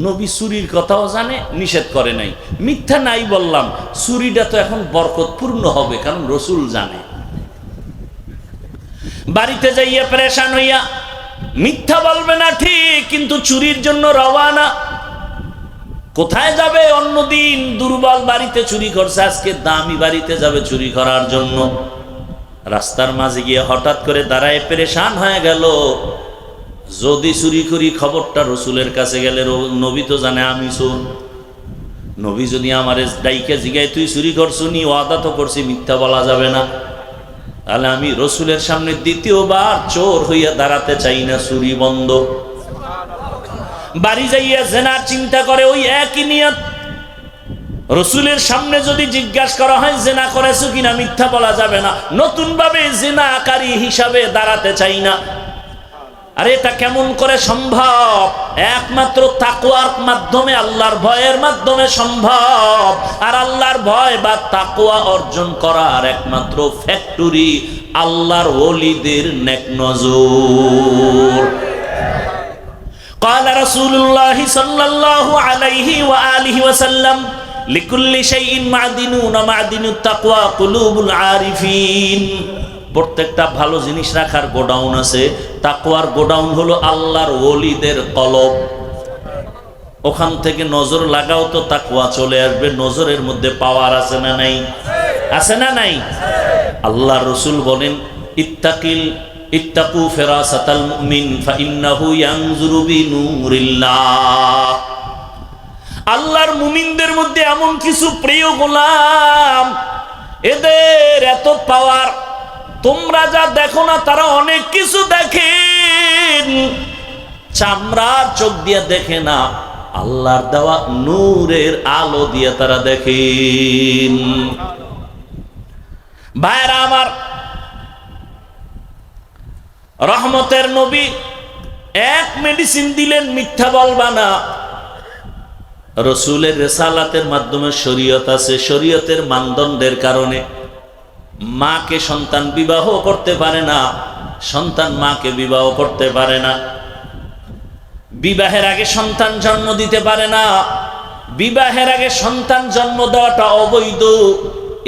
নবী চুরির কথাও জানে, নিষেধ করে নাই। মিথ্যা নাই বললাম, চুরিটা তো এখন বরকতপূর্ণ হবে, কারণ রসুল জানে। বাড়িতে যাইয়া পেরেশান হইয়া মিথ্যা বলবে না ঠিক, কিন্তু চুরির জন্য রওয়ানা। কোথায় যাবে? অন্যদিন দুর্বল বাড়িতে চুরি করছে, আজকে দামি বাড়িতে যাবে চুরি করার জন্য। রাস্তার মাঝে গিয়ে হঠাৎ করে দাঁড়ায় পেরেশান হয়ে গেল, যদি চুরি করি খবরটা রসুলের কাছে গেলে নবী তো জানে আমি চোর। নবী যদি আমার ডাইকে জিগায় তুই চুরি করছো নি, ওয়াদা তো করছি মিথ্যা বলা যাবে না, তাহলে আমি রসুলের সামনে দ্বিতীয়বার চোর হইয়া দাঁড়াতে চাই না, চুরি বন্ধ। বাড়ি যাইয়া জেনার চিন্তা করে, ওই একই নিয়ত। রসুলের সামনে যদি জিজ্ঞাসা করা হয় জেনা করেছো কিনা, মিথ্যা বলা যাবে না, নতুন ভাবে জেনাকারী হিসাবে দাঁড়াতে চাই না। আরে এটা কেমন করে সম্ভব? একমাত্র তাকওয়ার মাধ্যমে, আল্লাহর ভয়ের মাধ্যমে সম্ভব। আর আল্লাহর ভয় বা তাকওয়া অর্জন করার একমাত্র ফ্যাক্টরি আল্লাহর ওলিদের নেক নজর। قال رسول الله صلى الله عليه وآله وسلم لكل شيء معدن ومعدن التقوى قلوب العارفين। প্রত্যেকটা ভালো জিনিস রাখার গোডাউন আছে, তাকওয়ার গোডাউন হলো আল্লাহর ওলিদের কলব। ওখান থেকে নজর লাগাও তো তাকওয়া চলে আসবে। নজরের মধ্যে পাওয়ার আছে না নাই? আছে না নাই? আল্লাহ রসুল বলেন, ইত্তাকু ফিরাসাতাল মুমিন ফাইন্নাহু ইয়ানজুরু বিনূরিল্লাহ। আল্লাহর মুমিনদের মধ্যে এমন কিছু প্রিয় গোলাম, এদের এত পাওয়ার, তোমরা যা দেখো না তারা অনেক কিছু দেখেন। চামড়ার চোখ দিয়ে দেখে না, আল্লাহর দেওয়া নূরের আলো দিয়ে তারা দেখেন। ভাইরা আমার, রহমতের নবী এক মেডিসিন দিলেন, মিথ্যা বলবা না। রসুলের রিসালাতের মাধ্যমে শরীয়ত আছে, শরীয়তের মানদণ্ডের কারণে মাকে সন্তান বিবাহ করতে পারে না, সন্তান মাকে বিবাহ করতে পারে না, বিবাহের আগে সন্তান জন্ম দিতে পারে না, বিবাহের আগে সন্তান জন্ম দেওয়াটা অবৈধ।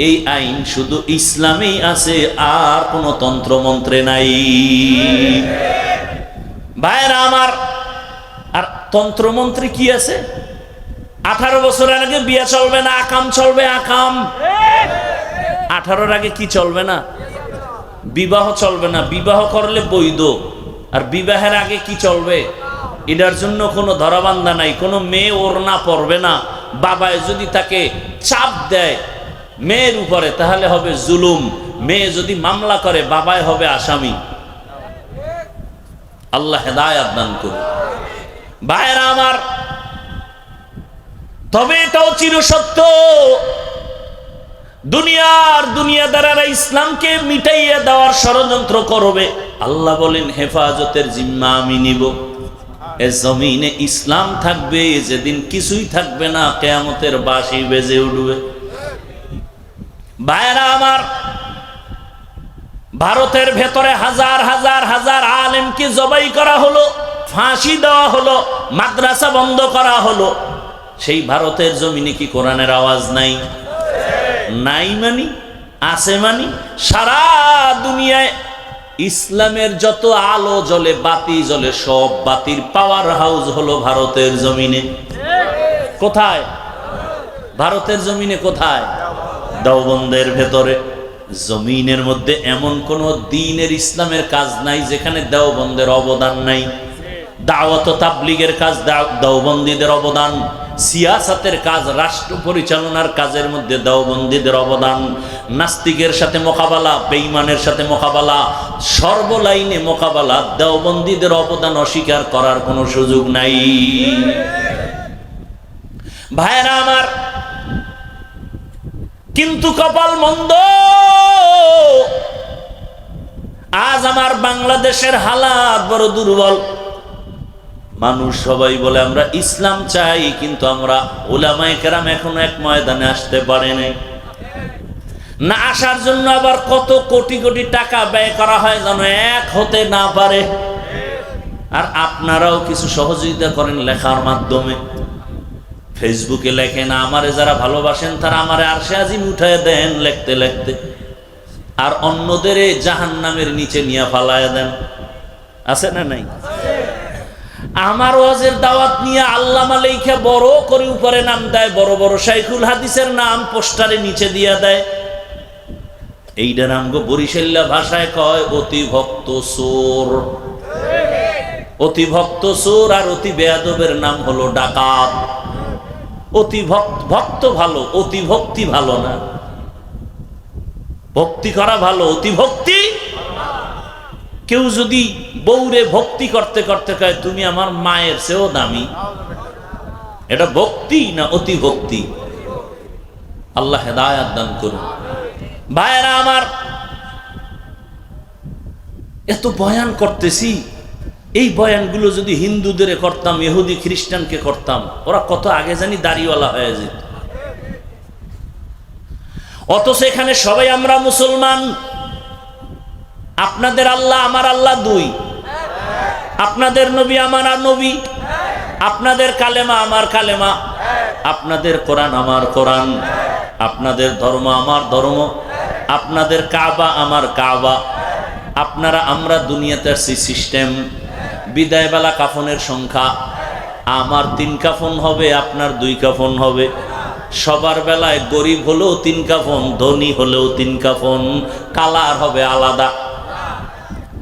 এই আইন শুধু ইসলামেই আছে, আর কোন তন্ত্রমন্ত্রে নাই। ভাইরা আমার, আর তন্ত্রমন্ত্রে কি আছে? 18 বছরের আগে বিয়ে চলবে না, আকাম চলবে, আকাম। 18-র আগে কি চলবে না? বিবাহ চলবে না। বিবাহ করলে বৈধ। আর বিবাহের আগে কি চলবে? এটার জন্য কোনো ধরাবান্ধা নাই। কোনো মেয়ে ওড়না পরবে না। বাবায় যদি তাকে চাপ দেয় মেয়ের উপরে, তাহলে হবে জুলুম। মেয়ে যদি মামলা করে, বাবায় হবে আসামি। আল্লাহ হেদায়েত দান করুন। ভাইরা আমার, তবে এটাও চিরসত্য, দুনিয়াদারেরা ইসলামকে মিটাইয়া দেওয়ার ষড়যন্ত্র করবে। আল্লাহ বলেন, হেফাজতের জিম্মা আমি নিব। এ জমিনে ইসলাম থাকবে, যেদিন কিছুই থাকবে না, কিয়ামতের বাঁশি বেজে উঠবে। ভাইরা আমার, ভারতের ভেতরে হাজার হাজার হাজার আলেমকে জবাই করা হলো, ফাঁসি দেওয়া হলো, মাদ্রাসা বন্ধ করা হলো। সেই ভারতের জমিনে কি কোরআনের আওয়াজ নাই? নাই মানি আছে মানি? সারা দুনিয়ায় ইসলামের যত আলো জ্বলে, বাতি জ্বলে, সব বাতির পাওয়ার হাউস হলো ভারতের জমিনে। কোথায়? ভারতের জমিনে। কোথায়? দেওবন্দের ভেতরে। জমিনের মধ্যে এমন কোন দ্বীনের ইসলামের কাজ নাই যেখানে দেওবন্দের অবদান নাই। দাওয়াত ও তাবলীগের কাজ দেওবন্দীদের অবদান, সিয়াসাতের কাজ, রাষ্ট্র পরিচালনার কাজের মধ্যে দেওবন্দীদের অবদান, নাস্তিকের সাথে মোকাবেলা, বেঈমানের সাথে মোকাবেলা, সর্বলাইনে মোকাবেলা, দেওবন্দীদের অবদান অস্বীকার করার কোনো সুযোগ নাই। ভাইরা আমার, কিন্তু কপাল মন্দ, আজ আমার বাংলাদেশের হালাত বড় দুর্বল। মানুষ সবাই বলে আমরা ইসলাম চাই, কিন্তু আমরা উলামায়ে কেরাম এখনো এক ময়দানে আসতে পারে নাই। না আসার জন্য আবার কত কোটি কোটি টাকা ব্যয় করা হয় যেন এক হতে না পারে। আর আপনারাও কিছু সহযোগিতা করেন লেখার মাধ্যমে, ফেসবুকে লেখেন, আমারে যারা ভালোবাসেন তারা আমারে আরশে আজিম উঠায় দেন লিখতে লিখতে, আর অন্যদের জাহান্নামের নিচে নিয়ে ফালায় দেন। আছে না নাই? আমার ওয়াজের দাওয়াত নিয়ে আল্লামা লেখা বড় করে উপরে নাম দেয়, বড় বড় শাইখুল হাদিসের নাম পোস্টারে নিচে দিয়ে দেয়। এইটা নাম গো বরিশাল্লা ভাষায় কয় অতি ভক্ত চোর। অতি ভক্ত চোর আর অতি বেয়াদবের নাম হলো ডাকাত। অতি ভক্ত ভালো, অতি ভক্তি ভালো না। ভক্তি করা ভালো, অতি ভক্তি। কেউ যদি বউরে ভক্তি করতে করতে কয় তুমি আমার মায়ের চেয়েও দামি, এটা ভক্তি না অতি ভক্তি? আল্লাহ হেদায়েত দান করুন। ভাইরা আমার, এত বয়ান করতেছি, এই বয়ানগুলো যদি হিন্দুদের করতাম, ইহুদি খ্রিস্টানকে করতাম, ওরা কত আগে জানি দাড়িওয়ালা হয়ে যেত। অথচ এখানে সবাই আমরা মুসলমান। আপনাদের আল্লাহ আমার আল্লাহ দুই, আপনাদের নবী আমার নবী, আপনাদের কালেমা আমার কালেমা, আপনাদের কোরআন আমার কোরআন, আপনাদের ধর্ম আমার ধর্ম, আপনাদের কাবা আমার কাবা। আপনারা আমরা দুনিয়াতে আসছি সিস্টেম। বিদায়বেলা কাফনের সংখ্যা, আমার 3 কাফন হবে, আপনার 2 কাফন হবে। সবার বেলায় গরিব হলেও 3 কাফন, ধনী হলেও 3 কাফন, কালার হবে আলাদা।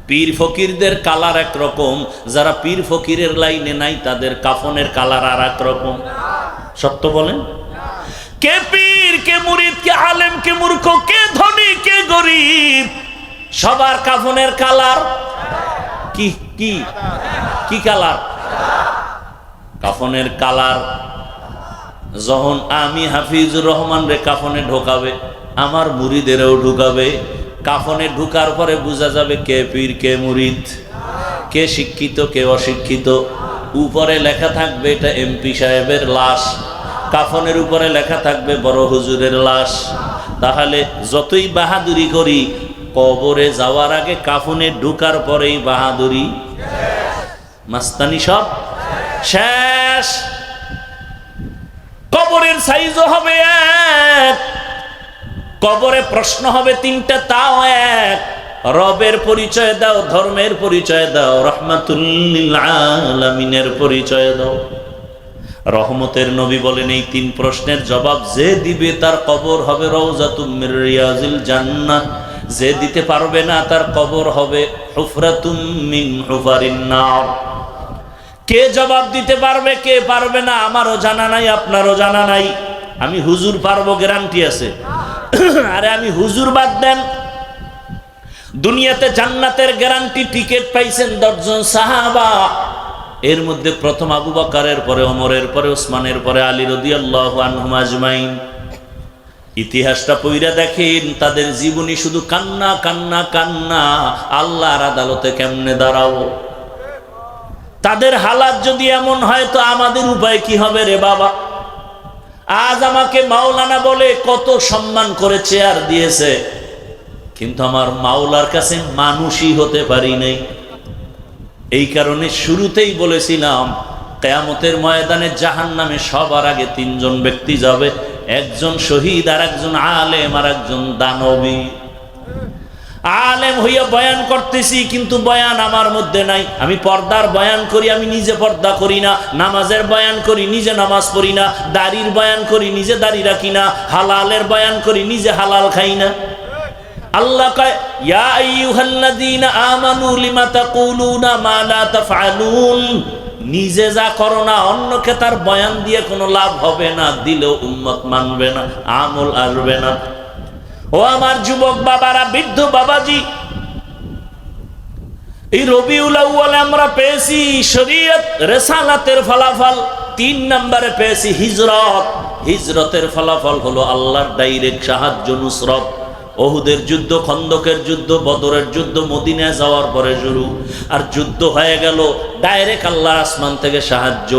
পীর ফকিরদের কালার একরকম, যারা পীর ফকিরের লাইনে নাই তাদের কাফনের কালার আর এক রকম। সত্য বলেন? কে পীর, কে মুরিদ, কে আলেম, কে মূর্খ, কে ধনী, কে গরিব, সবার কাফনের কালার কি কি কি কালার? কাফনের কালার। যখন আমি হাফিজুর রহমান রে কাফনে ঢোকাবে, আমার মুরিদেরও ঢুকাবে। কাফনে ঢুকার পরে বোঝা যাবে কে পীর, কে মুরিদ, কে শিক্ষিত, কে অশিক্ষিত। উপরে লেখা থাকবে এটা এমপি সাহেবের লাশ, কাফনের উপরে লেখা থাকবে বড় হুজুরের লাশ। তাহলে যতই বাহাদুরি করি, কবরে যাওয়ার আগে কাফনে ঢুকার পরেই বাহাদুরি, মাস্তানি সব শেষ। কবরের সাইজও হবে এক, কবরে প্রশ্ন হবে 3টা, তাও এক। রবের পরিচয় দাও, ধর্মের পরিচয় দাও, রাহমাতুল লিল আলামিনের পরিচয় দাও। রহমতের নবী বলেন এই 3 প্রশ্নের জবাব যে দিবে তার কবর হবে রওজাতুম মির রিয়াজিল জান্নাহ, যে দিতে পারবে না তার কবর হবে হুফরাতুম মিন হুফারিন নার। কে জবাব দিতে পারবে, কে পারবে না আমারও জানা নাই, আপনারও জানা নাই। আমি হুজুর পারবো, গ্যারান্টি আছে। আরে আমি হুজুর বাদ দেন, দুনিয়াতে জান্নাতের গ্যারান্টি টিকিট পাইছেন 10 জন সাহাবা। এর মধ্যে প্রথম আবু বকরের পরে ওমরের পরে ওসমানের পরে আলী রাদিয়াল্লাহু আনহুম আজমাইন। ইতিহাসটা পড়া দেখেন, তাদের জীবনী শুধু কান্না কান্না কান্না। আল্লাহর আদালতে কেমনে দাঁড়াবো? তাদের হালাত যদি এমন হয় তো আমাদের উপায় কি হবে রে বাবা? আজ আমাকে মাওলানা বলে কত সম্মান করে চেয়ার দিয়েছে, কিন্তু আমার মাওলার কাছে মানুষই হতে পারি নাই। এই কারণে শুরুতেই বলেছিলাম, কিয়ামতের ময়দানে জাহান্নামে সবার আগে 3 জন ব্যক্তি যাবে, একজন শহীদ, আর একজন আলেম, আর একজন দানবী। আলেম হইয়া বয়ান করতেছি, কিন্তু বয়ান আমার মধ্যে নাই। আমি পর্দার বয়ান করি, আমি নিজে পর্দা করি না। নামাজের বয়ান করি, নিজে নামাজ পড়ি না। দাড়ির বয়ান করি, নিজে দাড়ি রাখি না। হালালের বয়ান করি, নিজে হালাল খাই না। আল্লাহ কয় ইয়া আইয়ুহাল্লাযীনা আমানু লিমা তাকুলুনা মা লা তাফআলুন। নিজে যা করো না অন্যকে তার বয়ান দিয়ে কোনো লাভ হবে না, দিলেও উম্মত মানবে না, আমল আসবে না। ও আমার যুবক বাবারা, বৃদ্ধ বাবাজি, এই রবিউল আউয়ালে আমরা পেয়েছি শরীয়ত রিসালাতের ফলাফল, 3 নম্বরে পেয়েছি হিজরত। হিজরতের ফলাফল হলো আল্লাহর ডাইরেক্ট সাহায্য, নুসরত। ওহুদের যুদ্ধ, খন্দকের যুদ্ধ, বদরের যুদ্ধ মদিনায় যাওয়ার পরে শুরু। আর যুদ্ধ হয়ে গেল, ডাইরেক্ট আল্লাহর আসমান থেকে সাহায্য।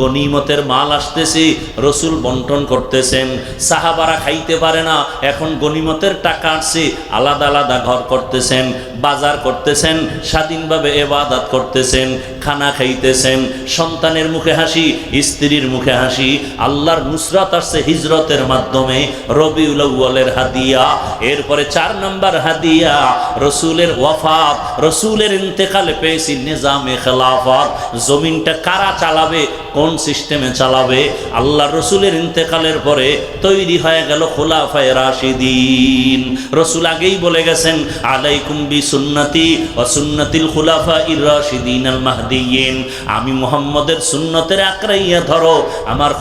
গনিমতের মাল আসতেছে, রসুল বন্টন করতেছেন। সাহাবারা খাইতে পারে না, এখন গনিমতের টাকা আসছে, আলাদা আলাদা ঘর করতেছেন, বাজার করতেছেন, স্বাধীনভাবে ইবাদত করতেছেন, খানা খাইতেছেন। সন্তানের মুখে হাসি, স্ত্রীর মুখে হাসি। আল্লাহর নুসরাত আসছে হিজরতের মাধ্যমে, রবিউল আউয়ালের হাদিয়া। এরপরে 4 নম্বর হাদিয়া রসুলের ওয়াফাত, রসুলের ইন্তেকালে পেয়েছি নিজামে খেলাফত। জমিনটা কারা চালাবে, কোন সিস্টেমে চালাবে? আল্লাহর রসুলের ইন্তেকালের পরে তৈরি হয়ে গেল খুলাফায়ে রাশিদিন। রসুল আগেই বলে গেছেন আলাইকুম বিসুন্নতি ওয়া সুন্নাতিল খুলাফাইর রাশিদিন আল মাহদিয়িন। আমি মুহাম্মদের সুন্নতের আকড়াইয়া ধরো, আমার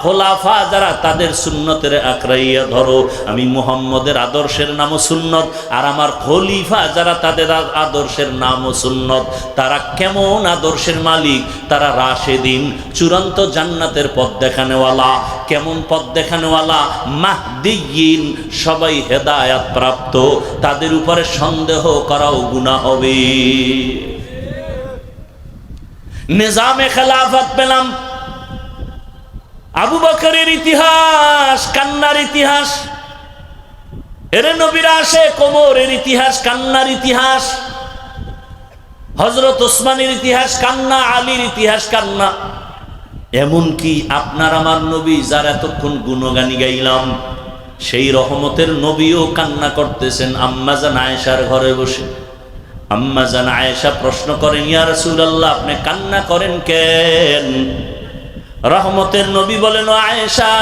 খোলাফা যারা তাদের সুন্নতের আকড়াইয়া ধরো। আমি মুহাম্মদের আদর্শের নামও সুন্নত, আর আমার খলিফা যারা তাদের আদর্শের নামও সুন্নত। তারা কেমন আদর্শের মালিক? তারা রাশিদিন, চূড়ান্ত জান্নাতের পথ দেখানেওয়ালা। কেমন পথ দেখানেওয়ালা? মাহদিয়িন, সবাই হেদায়াত প্রাপ্ত। তাদের উপরে সন্দেহ করাও গুনাহ হবে। নিজামে খেলাফত পেলাম। আবু বকরের ইতিহাস কান্নার ইতিহাস, এর নবীর আসে কোমরের ইতিহাস কান্নার ইতিহাস। হযরত ওসমানের ইতিহাস কান্না, আলীর ইতিহাস কান্না। এমনকি আপনার আমার নবী যার এতক্ষণ গুণগানি গাইলাম, সেই রহমতের নবীও কান্না করতেছেন আম্মাজান আয়েশার ঘরে বসে। আম্মাজান আয়েশা প্রশ্ন করেন, ইয়া রাসূলুল্লাহ, আপনি কান্না করেন কেন? রহমতের নবী বলেন, ও আয়েশা,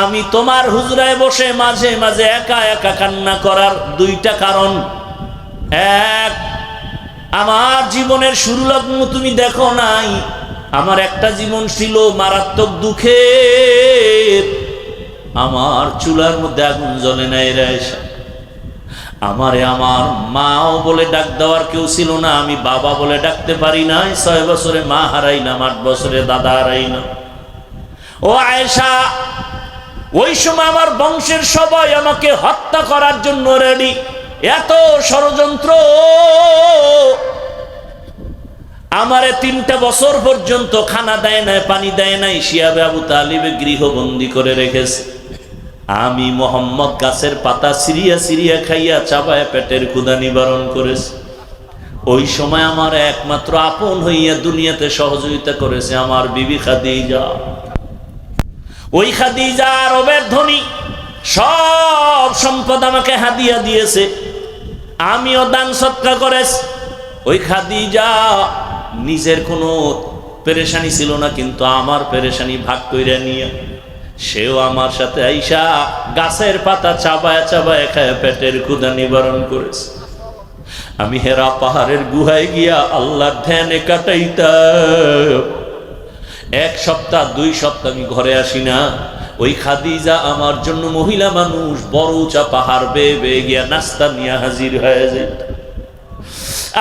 আমি তোমার হুজরায় বসে মাঝে মাঝে একা একা কান্না করার 2টা কারণ। এক, আমার জীবনের শুরু লগ্ন তুমি দেখো নাই। আমার একটা জীবন ছিল মারাত্মক দুঃখের। আমার চুলার মধ্যে আগুন জ্বলে নাই রে আয়েশা। আমারে আমার মাও বলে ডাক দেওয়ার কেউ ছিল না, আমি বাবা বলে ডাকতে পারি নাই। 6 বছরে মা হারাইলাম, 8 বছরে দাদা হারাইলাম। ও আয়েশা, ওই সময় আমার বংশের সবাই আমাকে হত্যা করার জন্য রেডি। এত ষড়যন্ত্র। আমারে 3টা বছর পর্যন্ত খানা দেয় নাই, পানি দেয় নাই। শিয়াবে আবু তালিবে গৃহবন্দী করে রেখেছে। আমি মোহাম্মদ গাছের পাতা সিরিয়া সিরিয়া খাইয়া চাবায় পেটের ক্ষুধা নিবারণ করেছি। ওই সময় আমার একমাত্র আপন হইয়া দুনিয়াতে সহযোগিতা করেছে আমার বিবি খাদিজা। ওই খাদিজা আরবের ধনী, সব সম্পদ আমাকে হাদিয়া দিয়েছে, আমিও দান সৎকার করেছি। ওই খাদিজা নিজের কোনো পেরেশানি ছিল না, কিন্তু আমার পেরেশানি ভাগ কইরা নিয়ে সেও আমার সাথে আইসা গাছের পাতা চাবায় চাবায় খায় পেটের ক্ষুধা নিবারণ করেছে। আমি হেরা পাহাড়ের গুহায় গিয়া আল্লাহর ধ্যানে কাটাইতাম। 1 সপ্তাহ 2 সপ্তাহ আমি ঘরে আসি না। ওই খাদিজা আমার জন্য, মহিলা মানুষ, বড় উঁচা পাহাড় বেয়ে বেয়ে গিয়া নাস্তা নিয়ে হাজির হয়ে যেত।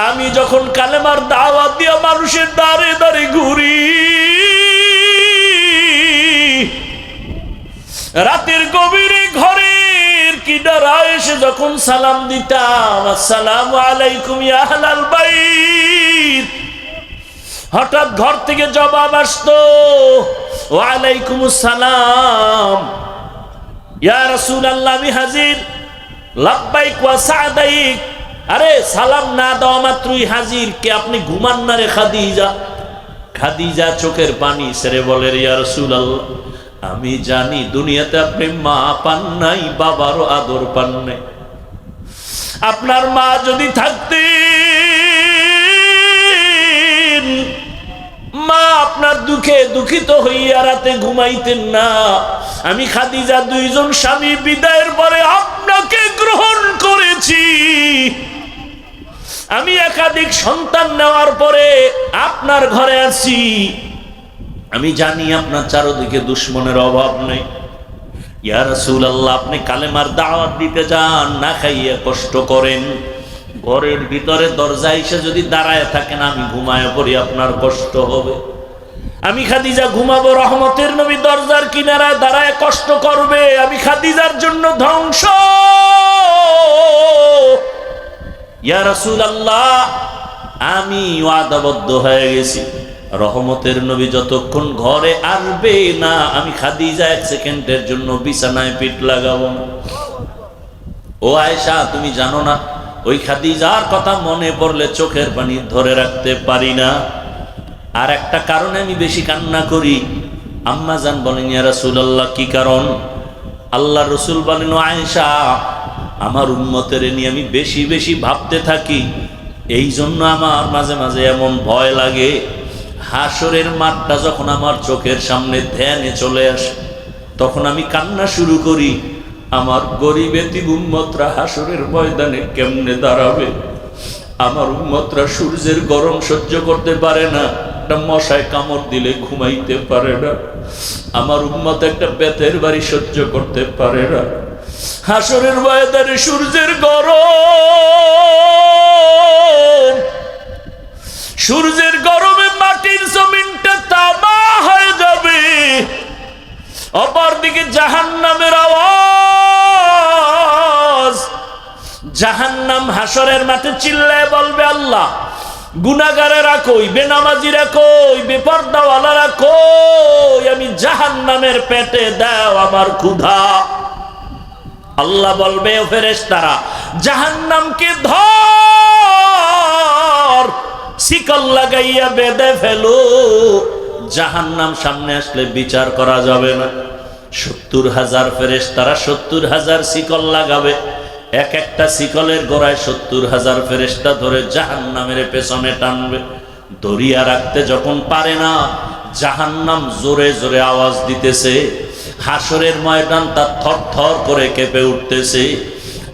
আমি যখন কালেমার দাওয়াত দিয়া মানুষের দাঁড়ে দাঁড়ে ঘুরি, রাতের গভীরে ঘরের কিনারা এসে যখন সালাম দিতাম, আসসালামু আলাইকুম ইয়া আহলাল বাইত, হঠাৎ ঘর থেকে জবাব আসতো, ওয়া আলাইকুমুস সালাম ইয়া রাসূলুল্লাহ, আমি হাজির, লাব্বাইক ওয়া সাদাইক। আরে সালাম না দেওয়া মাত্রই হাজির। কে আপনি ঘুমান না রে খাদিজা? খাদিজা চোখের পানি ছেড়ে বলে, ইয়া রাসূলুল্লাহ, আমি জানি দুনিয়াতে আপনি মা পান নাই, বাবারও আদর পান নাই। আপনার মা যদি থাকতেন, মা আপনার দুঃখে দুঃখিত হইয়া রাতে ঘুমাইতেন না। আমি খাদিজা 2 জন স্বামী বিদায়ের পরে আপনার আপনাকে গ্রহণ করেছি। আমি একাধিক সন্তান নেওয়ার পরে আপনার ঘরে আছি। আমি জানি আপনার চারদিকে দুশ্মনের অভাব নেই। ইয়া রাসূলুল্লাহ, আপনি কালেমার দাওয়াত দিতে যান, না খাইয়ে কষ্ট করেন, ঘরের ভিতরে দরজা এসে যদি দাঁড়ায় থাকেন, আমি ঘুমায় পড়ি, আপনার কষ্ট হবে। আমি খাদিজা ঘুমাবো, রহমতের নবী দরজার কিনারায় দাঁড়ায় কষ্ট করবে, আমি খাদিজার জন্য ধ্বংস। ইয়া রাসূলুল্লাহ, আমি ওয়াদাবদ্ধ হয়ে গেছি, রহমতের নবী যতক্ষণ ঘরে আসবে না, আমি খাদিজা 1 সেকেন্ডের জন্য বিছানায় পিঠ লাগাবো না। ও আয়েশা, তুমি জানো না, ওই খাদিজার কথা মনে পড়লে চোখের পানি ধরে রাখতে পারি না। আর একটা কারণে আমি বেশি কান্না করি। আম্মা জান বলেন, ইয়া রাসূলুল্লাহ, কি কারণ? আল্লাহ রসুল বলেন, ও আয়েশা, আমার উম্মতের নিয়ে আমি বেশি বেশি ভাবতে থাকি, এই জন্য আমার মাঝে মাঝে এমন ভয় লাগে। হাসরের মাঠটা যখন আমার চোখের সামনে ধ্যানে চলে আসে, তখন আমি কান্না শুরু করি। আমার গরিব এতিম উম্মতরা হাসরের ময়দানে কেমনে দাঁড়াবে? আমার উম্মতরা সূর্যের গরম সহ্য করতে পারে না, একটা মশায় কামড় দিলে ঘুমাইতে পারে না। আমার উম্মত একটা বেতের বাড়ি সহ্য করতে পারে না। হাসরের ময়দানে সূর্যের গরম, সূর্যের গরমে মাটির জমিনটা তামা হয়ে যাবে। অপরদিকে জাহান্নামের আওয়াজ, জাহান্নাম হাসরের মাঠে চিল্লায় বলবে, আল্লাহ, গুনাহগারেরা কই, বেনামাজিরা কই, বেপরদাওয়ালারা কই, আমি জাহান্নামের পেটে দাও আমার ক্ষুধা। আল্লাহ বলবে, ও ফেরেশতারা, জাহান্নামকে ধর, শিকল লাগাইয়া বেঁধে ফেলো। জাহান্নাম সামনে আসলে বিচার করা যাবে না। 70,000 ফেরেশতারা 70,000 শিকল লাগাবে। এক একটা শিকলের গোড়ায় 70,000 ফেরেশতা ধরে জাহান্নামের পেছনে টানবে। দরিয়া রাখতে যখন পারে না, জাহান্নাম জোরে জোরে আওয়াজ দিতেছে, হাসরের ময়দান তার থর থর করে কেঁপে উঠতেছে।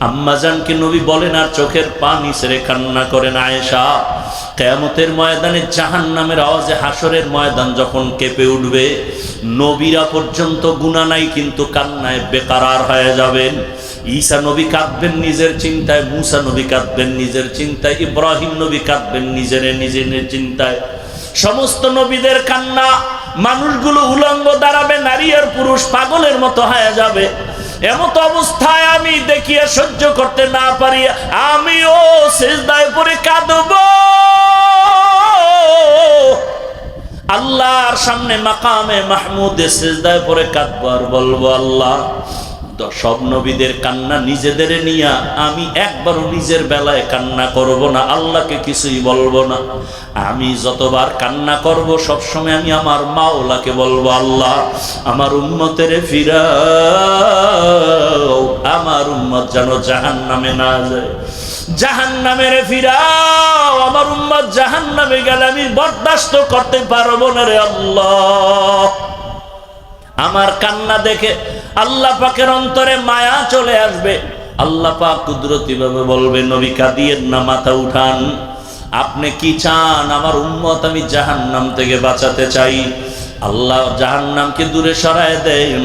আম্মাজানকে নবী বলেন আর চোখের পানি ছেড়ে কান্না করেন, আয়েশা, কিয়ামতের ময়দানে জাহান্নামের আওয়াজে হাসরের ময়দান যখন কেঁপে উঠবে, নবীরা পর্যন্ত গুনাহ নাই কিন্তু কান্নায় বেকারার হয়ে যাবেন। ঈসা নবী কাঁদবেন নিজের চিন্তায়, মুসা নবী কাঁদবেন নিজের চিন্তায়, ইব্রাহিম নবী কাঁদবেন নিজের চিন্তায়। সমস্ত নবীদের কান্না, মানুষগুলো উলঙ্গ দাঁড়াবে, নারী আর পুরুষ পাগলের মতো হয়ে যাবে। এমত অবস্থায় আমি দেখিয়ে সহ্য করতে না পারি, আমিও সিজদায় পড়ে কাঁদব। আল্লাহর সামনে মাকামে মাহমুদে সিজদায় পড়ে কাঁদব আর বলবো, আল্লাহ, সব নবীদের কান্না নিজেদের নিয়া আমি একবারও নিজের বেলায় কান্না করব না, আল্লাহকে কিছুই বলবো না। আমি যতবার কান্না করব সবসময় আমি আমার মাওলাকে বলবো, আল্লাহ, আমার উম্মতের ফিরাও, আমার উম্মত যেন জাহান্নামে না যায়, জাহান্নামের ফিরাও, আমার উম্মত জাহান্নামে গেলে আমি বরদাস্ত করতে পারবো না রে আল্লাহ। আমার কান্না দেখে আল্লাহ পাকের অন্তরে মায়া চলে আসবে। আল্লাহ পাক কুদরতি ভাবে বলবে, নবী কাঁদিয়েন না, মাথা উঠান, আপনি কি চান? আমার উম্মত আমি জাহান্নাম থেকে বাঁচাতে চাই। আল্লাহ জাহান্নামকে দূরে সরায় দেন।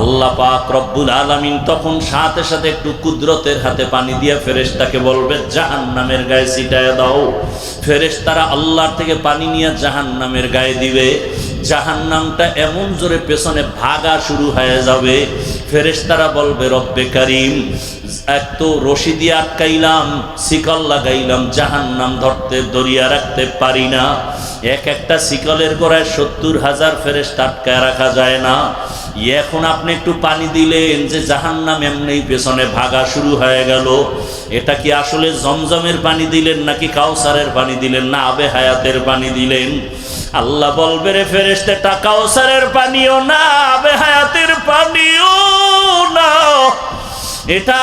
আল্লাহ পাক রব্বুল আলামিন তখন সাথে সাথে একটু কুদরতের হাতে পানি দিয়ে ফেরেশতাকে বলবে, জাহান্নামের গায়ে ছিটায় দাও। ফেরেশতারা আল্লাহর থেকে পানি নিয়ে জাহান্নামের গায়ে দিবে। জাহান্নামটা এমন জোরে পেছনে ভাগা শুরু হয়ে যাবে। ফেরেশতারা বলবে, রব্বে কারীম, এক তো রশি দিয়ে আটকাইলাম, শিকল লাগাইলাম, জাহান্নাম ধরতে দরিয়া রাখতে পারি না। এক একটা শিকলের গোড়ায় 70,000 ফেরেশতা আটকায় রাখা যায় না। এখন আপনি একটু পানি দিলেন যে জাহান্নাম এমনি পেছনে ভাগা শুরু হয়ে গেল। এটা কি আসলে জমজমের পানি দিলেন নাকি কাউসারের পানি দিলেন না আবে হায়াতের পানি দিলেন? আল্লাহ বলবে, রে ফেরেশতা, এটা কাউসারের পানিও না, আবে হায়াতের পানিও না, এটা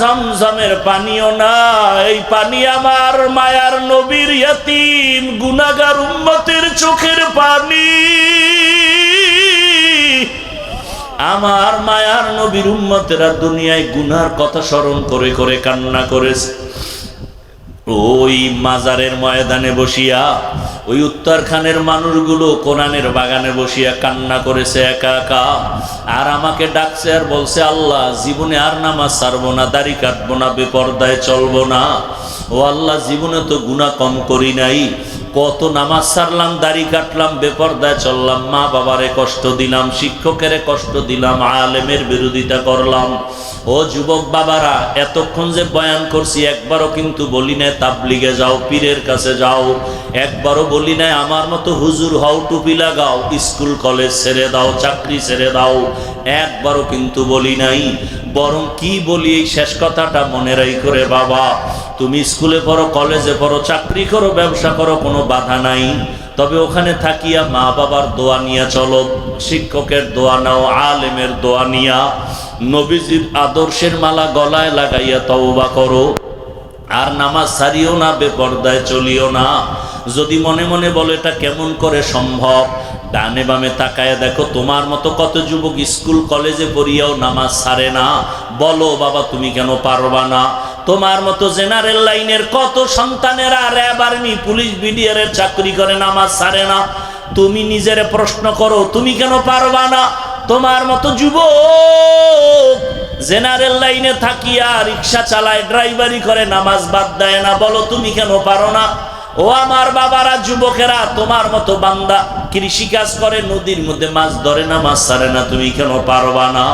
জমজমের পানিও না, এই পানি আমার মায়ার নবীর ইয়তীম গুনাহগার উম্মতের চোখের পানি। আমার মায়ার নবীর উম্মতেরা দুনিয়ায় গুনার কথা স্মরণ করে করে কান্না করেছে। ওই মাজারের ময়দানে বসিয়া ওই উত্তরখানের মানুষগুলো কোরআনের বাগানে বসিয়া কান্না করেছে একা একা। আর আমাকে ডাকছে আর বলছে, আল্লাহ জীবনে আর নামাজ ছাড়বো না, দাড়ি কাটবো না, বেপরদায় চলবো না। ও আল্লাহ, জীবনে তো গুনাহ কম করি নাই, কত নামাজ ছাড়লাম, দাড়ি কাটলাম, বেপরদায় চললাম, মা বাবারে কষ্ট দিলাম, শিক্ষকের কষ্ট দিলাম, আলেমের বিরোধিতা করলাম। ও যুবক বাবারা, এতক্ষণ যে বয়ান করছি একবারও কিন্তু বলি নাই তাবলিগে যাও, পীরের কাছে যাও, একবারও বলি নাই আমার মতো হুজুর হও, টুপি লাগাও, স্কুল কলেজ ছেড়ে দাও, চাকরি ছেড়ে দাও, একবারও কিন্তু বলি নাই। বরং কি বলি, এই শেষ কথাটা মনে রাখো রে বাবা, তুমি স্কুলে পড়ো, কলেজে পড়ো, চাকরি করো, ব্যবসা করো, কোনো বাধা নাই, তবে ওখানে থাকিয়া মা বাবার দোয়া নিয়া চলো, শিক্ষকের দোয়া নাও, আলেমের দোয়া নিয়া নবীজির আদর্শের মালা গলায় লাগাইয়া তওবা করো। আর নামাজ ছাড়িও না, বেপরদায় চলিও না। যদি মনে মনে বলে এটা কেমন করে সম্ভব, ডানে বামে তাকায় দেখো তোমার মতো কত যুবক স্কুল কলেজে পড়িয়াও নামাজ ছাড়ে না। বলো বাবা, তুমি কেন পারবা না? তোমার মতো জেনারেল লাইনের কত সন্তানেরা র্যাব, আর্মি, পুলিশ, বিডিআরের চাকরি করে নামাজ ছাড়ে না। তুমি নিজের প্রশ্ন করো, তুমি কেন পারবা না? তোমার মতো যুবক জেনারেল লাইনে থাকিয়া রিক্সা চালায়, ড্রাইভারি করে, নামাজ বাদ দেয় না, বলো তুমি কেন পারো না? ও আমার বাবারা, যুবকেরা, তোমার মতো বান্দা কৃষিকাজ করে, নদীর মধ্যে মাছ ধরে, নামাজ ছাড়ে না, তুমি কেন পারবা না?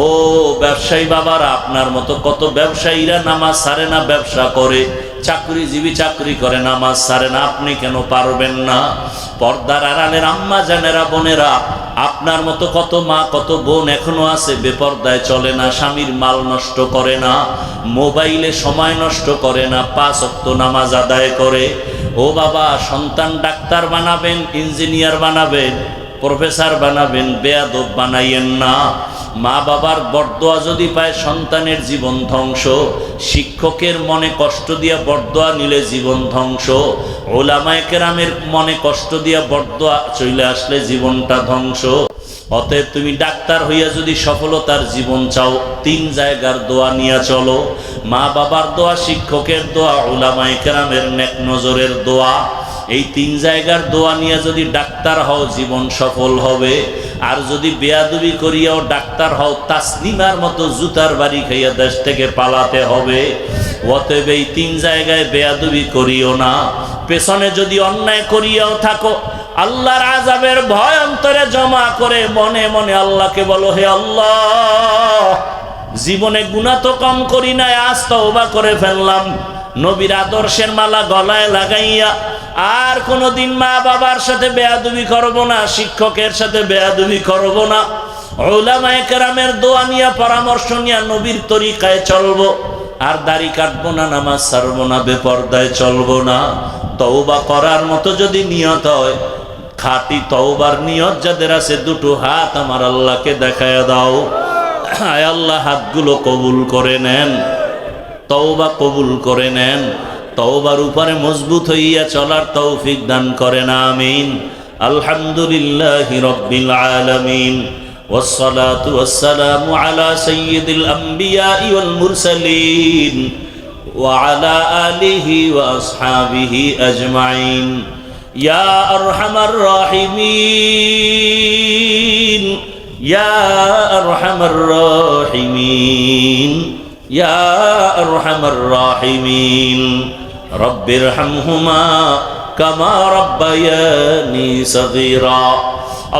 ও ব্যবসায়ী বাবারা, আপনার মতো কত ব্যবসায়ীরা নামাজ ছাড়ে না, ব্যবসা করে, চাকরিজীবী চাকরি করে, নামাজ ছাড়ে না, আপনি কেন পারবেন না? পর্দার আড়ালের আম্মা জানেরা, বোনেরা, আপনার মতো কত মা কত বোন এখনো আছে বেপরদায় চলে না, স্বামীর মাল নষ্ট করে না, মোবাইলে সময় নষ্ট করে না, 5 ওয়াক্ত নামাজ আদায় করে। ও বাবা, সন্তান ডাক্তার বানাবেন, ইঞ্জিনিয়ার বানাবেন, প্রফেসর বানাবেন, বেয়াদব বানাইয়েন না। মা বাবার বরদোয়া যদি পায় সন্তানের জীবন ধ্বংস, শিক্ষকের মনে কষ্ট দিয়া বরদোয়া নিলে জীবন ধ্বংস, ওলামায়ে কেরামের মনে কষ্ট দিয়া বরদোয়া চলে আসলে জীবনটা ধ্বংস। অতএব তুমি ডাক্তার হইয়া যদি সফলতার জীবন চাও, 3 জায়গার দোয়া নিয়ে চলো, মা বাবার দোয়া, শিক্ষকের দোয়া, ওলামায়ে কেরামের নেক নজরের দোয়া। এই 3 জায়গার দোয়া নিয়ে যদি ডাক্তার হও, জীবন সফল হবে। আর যদি বেয়াদবি করিয়াও ডাক্তার হও, তাসলিমার মতো জুতার বাড়ি খাইয়া দেশ থেকে পালাতে হবে। অতএব এই 3 জায়গায় বেয়াদবি করিও না। পেছনে যদি অন্যায় করিয়াও থাকো, আল্লাহর আযাবের ভয় অন্তরে জমা করে মনে মনে আল্লাহকে বলো, হে আল্লাহ, জীবনে গুনাহ তো কম করি নাই, আজ তওবা করে ফেললাম, নবীর আদর্শের মালা গলায় লাগাইয়া আর কোনোদিন মা বাবার সাথে বেয়াদবি করব না, শিক্ষকের সাথে বেয়াদবি করব না, উলামায়ে কেরামের দোয়া নিয়ে, পরামর্শ নিয়ে নবীর তরিকায় চলবো, আর দাড়ি কাটবো না, নামাজ ছাড়বো না, বেপরদায় চলবো না। তওবা করার মতো যদি নিয়ত হয়, খাঁটি তওবার নিয়ত যাদের আছে, 2 হাত আমার আল্লাহকে দেখায় দাও। আয় আল্লাহ, হাতগুলো কবুল করে নেন, তওবা কবুল করে নেন, তওবার উপরে মজবুত হইয়া চলার তৌফিক দান করেন, আমিন। আলহামদুলিল্লাহি রাব্বিল আলামিন, ওয়াসসালাতু ওয়াসসালামু আলা সাইয়্যিদিল আমবিয়াই ওয়াল মুরসালিন ওয়া আলা আলিহি ওয়া আসহাবিহি আজমাইন। ইয়া আরহামার রাহিমিন, ইয়া আরহামার রাহিমিন, ইয়া আরহামার রাহিমিন, রব্বিরহামহুমা কামা রাব্বায়ানি সগীরা।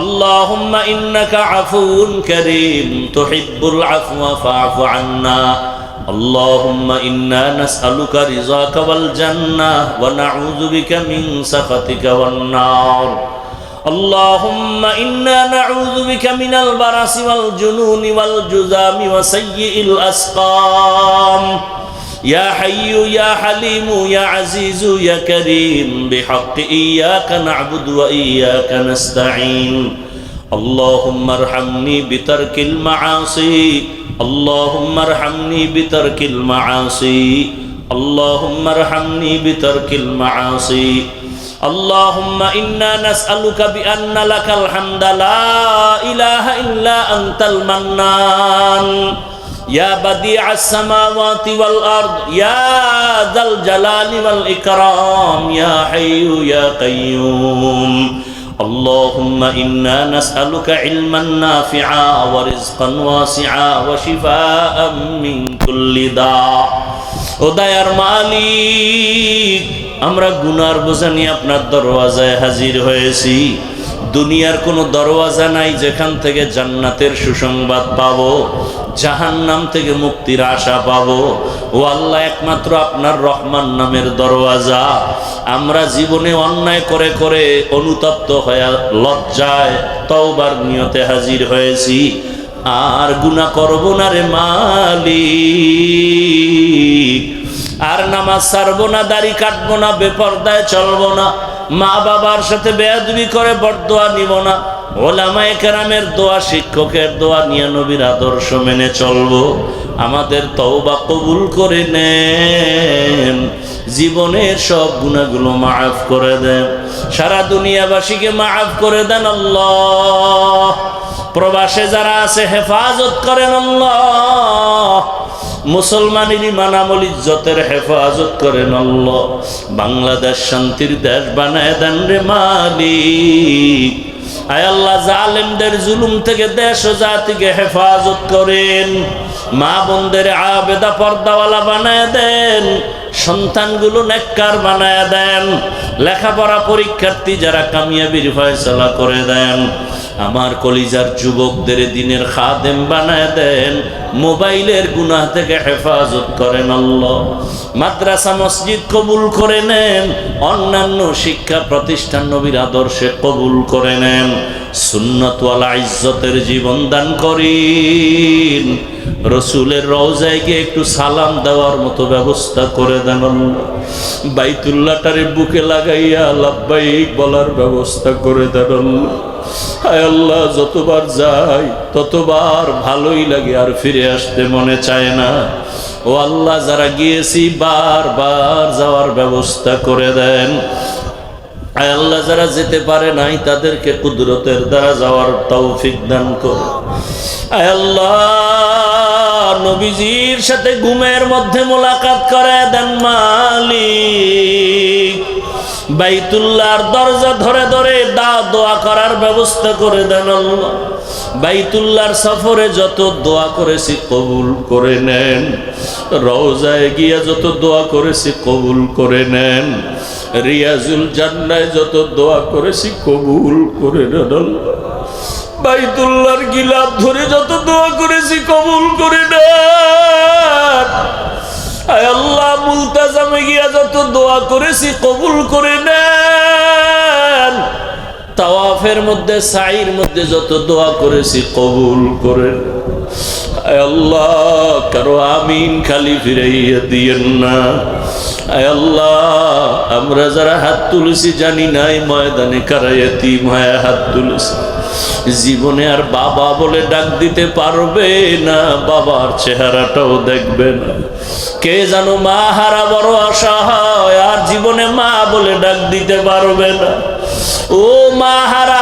আল্লাহুম্মা ইন্নাকা আফুউন কারীম তুহিব্বুল আফওয়া ফা'ফু আন্না। আল্লাহুম্মা ইন্না নাসআলুকা রিযাকা ওয়াল জান্নাহ ওয়া নাউযু বিকা মিন সাখাতিকা ওয়ান নার। اللهم إنا نعوذ بك من البرص والجنون والجذام وسيء الأسقام. يا حي يا حليم يا عزيز يا كريم بحق إياك نعبد وإياك نستعين. اللهم ارحمني بترك المعاصي، اللهم ارحمني بترك المعاصي، اللهم ارحمني بترك المعاصي. اللهم إنا نسألك بأن لك الحمد لا إله إلا أنت المنان يا بديع السماوات والأرض يا ذا الجلال والإكرام يا حي يا قيوم اللهم إنا نسألك علما نافعا ورزقا واسعا وشفاء من كل داء ও দয়ার মালিক, আমরা গুনার বোঝা নিয়ে আপনার দরওয়াজায় হাজির হয়েছি। দুনিয়ার কোনো দরওয়াজা নাই যেখান থেকে জান্নাতের সুসংবাদ পাবো, জাহান্নাম থেকে মুক্তির আশা পাবো। ও আল্লাহ, একমাত্র আপনার রহমান নামের দরওয়াজা। আমরা জীবনে অন্যায় করে করে অনুতপ্ত হয়ে লজ্জায় তওবার নিয়তে হাজির হয়েছি। আর গুনাহ করব না রে মালিক, আর নামাজ ছাড়বো না, দাড়ি কাটবো না, বেপরদায় চলবো না, মা বাবার সাথে বেয়াদবি করে বরদোয়া নিব না, ওলামায়ে কেরামের দোয়া, শিক্ষকের দোয়া নিয়ে নবীর আদর্শ মেনে চলবো। আমাদের তওবা কবুল করে নেন, জীবনের সব গুনাহগুলো মাফ করে দেন, সারা দুনিয়াবাসীকে মাফ করে দেন আল্লাহ। প্রবাসে যারা আছে হেফাজত করেন আল্লাহ, মুসলমানের ইমান আমল ইজ্জতের হেফাজত করেন আল্লাহ। বাংলাদেশ শান্তির দেশ বানায় দেন রে মালিক। আয় আল্লাহ, জালেমদের জুলুম থেকে দেশ ও জাতিকে হেফাজত করেন। মা বোনদের আবেদা পর্দাওয়ালা বানায় দেন, সন্তানগুলো নেককার বানায় দেন, লেখাপড়া পরীক্ষার্থী যারা কামিয়াবির ফয়সালা করে দেন। আমার কলিজার যুবকদের দিনের খাদেম বানায় দেন, মোবাইলের গুনাহ থেকে হেফাজত করেন আল্লাহ। মাদ্রাসা মসজিদ কবুল করে নেন, অন্যান্য শিক্ষা প্রতিষ্ঠান নবীর আদর্শে কবুল করে নেন। সুন্নতওয়ালা ইজ্জতের জীবন দান করেন। রসুলের রওজায় গিয়ে একটু সালাম দেওয়ার মতো ব্যবস্থা করে দেন আল্লাহ। বাইতুল্লাহটারে বুকে লাগাইয়া লাব্বাইক বলার ব্যবস্থা করে দেন আল্লাহ। হায় আল্লাহ, যতবার যাই ততবার ভালোই লাগে, আর ফিরে আসতে মনে চায় না। ও আল্লাহ, যারা গিয়েছি বারবার যাওয়ার ব্যবস্থা করে দেন। আয় আল্লাহ, যারা যেতে পারে নাই তাদেরকে কুদরতের দ্বারা যাওয়ার তৌফিক দান করো। আয় আল্লাহ, নবীজির সাথে ঘুমের মধ্যে মোলাকাত করে দেন মালিক। বাইতুল্লাহর দরজা ধরে ধরে দোয়া করার ব্যবস্থা করে দেন আল্লাহ। বাইতুল্লাহর সফরে যত দোয়া করেছি কবুল করে নেন, রওজায় গিয়া যত দোয়া করেছি কবুল করে নেন, রিয়াজুল জান্নায় যত দোয়া করেছি কবুল করে নেন আল্লাহ। বাইতুল্লাহর গিলাফ ধরে যত দোয়া করেছি কবুল করে নেন। আয় আল্লাহ, মুলতাজামে গিয়া যত দোয়া করেছি কবুল করে নেন। তাওয়াফের মধ্যে, সাইর মধ্যে যত দোয়া করেছি কবুল করে নেন। আয় আল্লাহ, কারো আমিন খালি ফিরাইয়া দিয়েন না। আয় আল্লাহ, আমরা যারা হাত তুলেছি জানি নাই ময়দানে কারা ইয়াতীম হয়ে হাত তুলেছি। জীবনে আর বাবা বলে ডাক দিতে পারবে না, বাবার চেহারাটাও দেখবে না। কে জানো মা হারা বড় অসহায়, আর জীবনে মা বলে ডাক দিতে পারবে না। ও মা হারা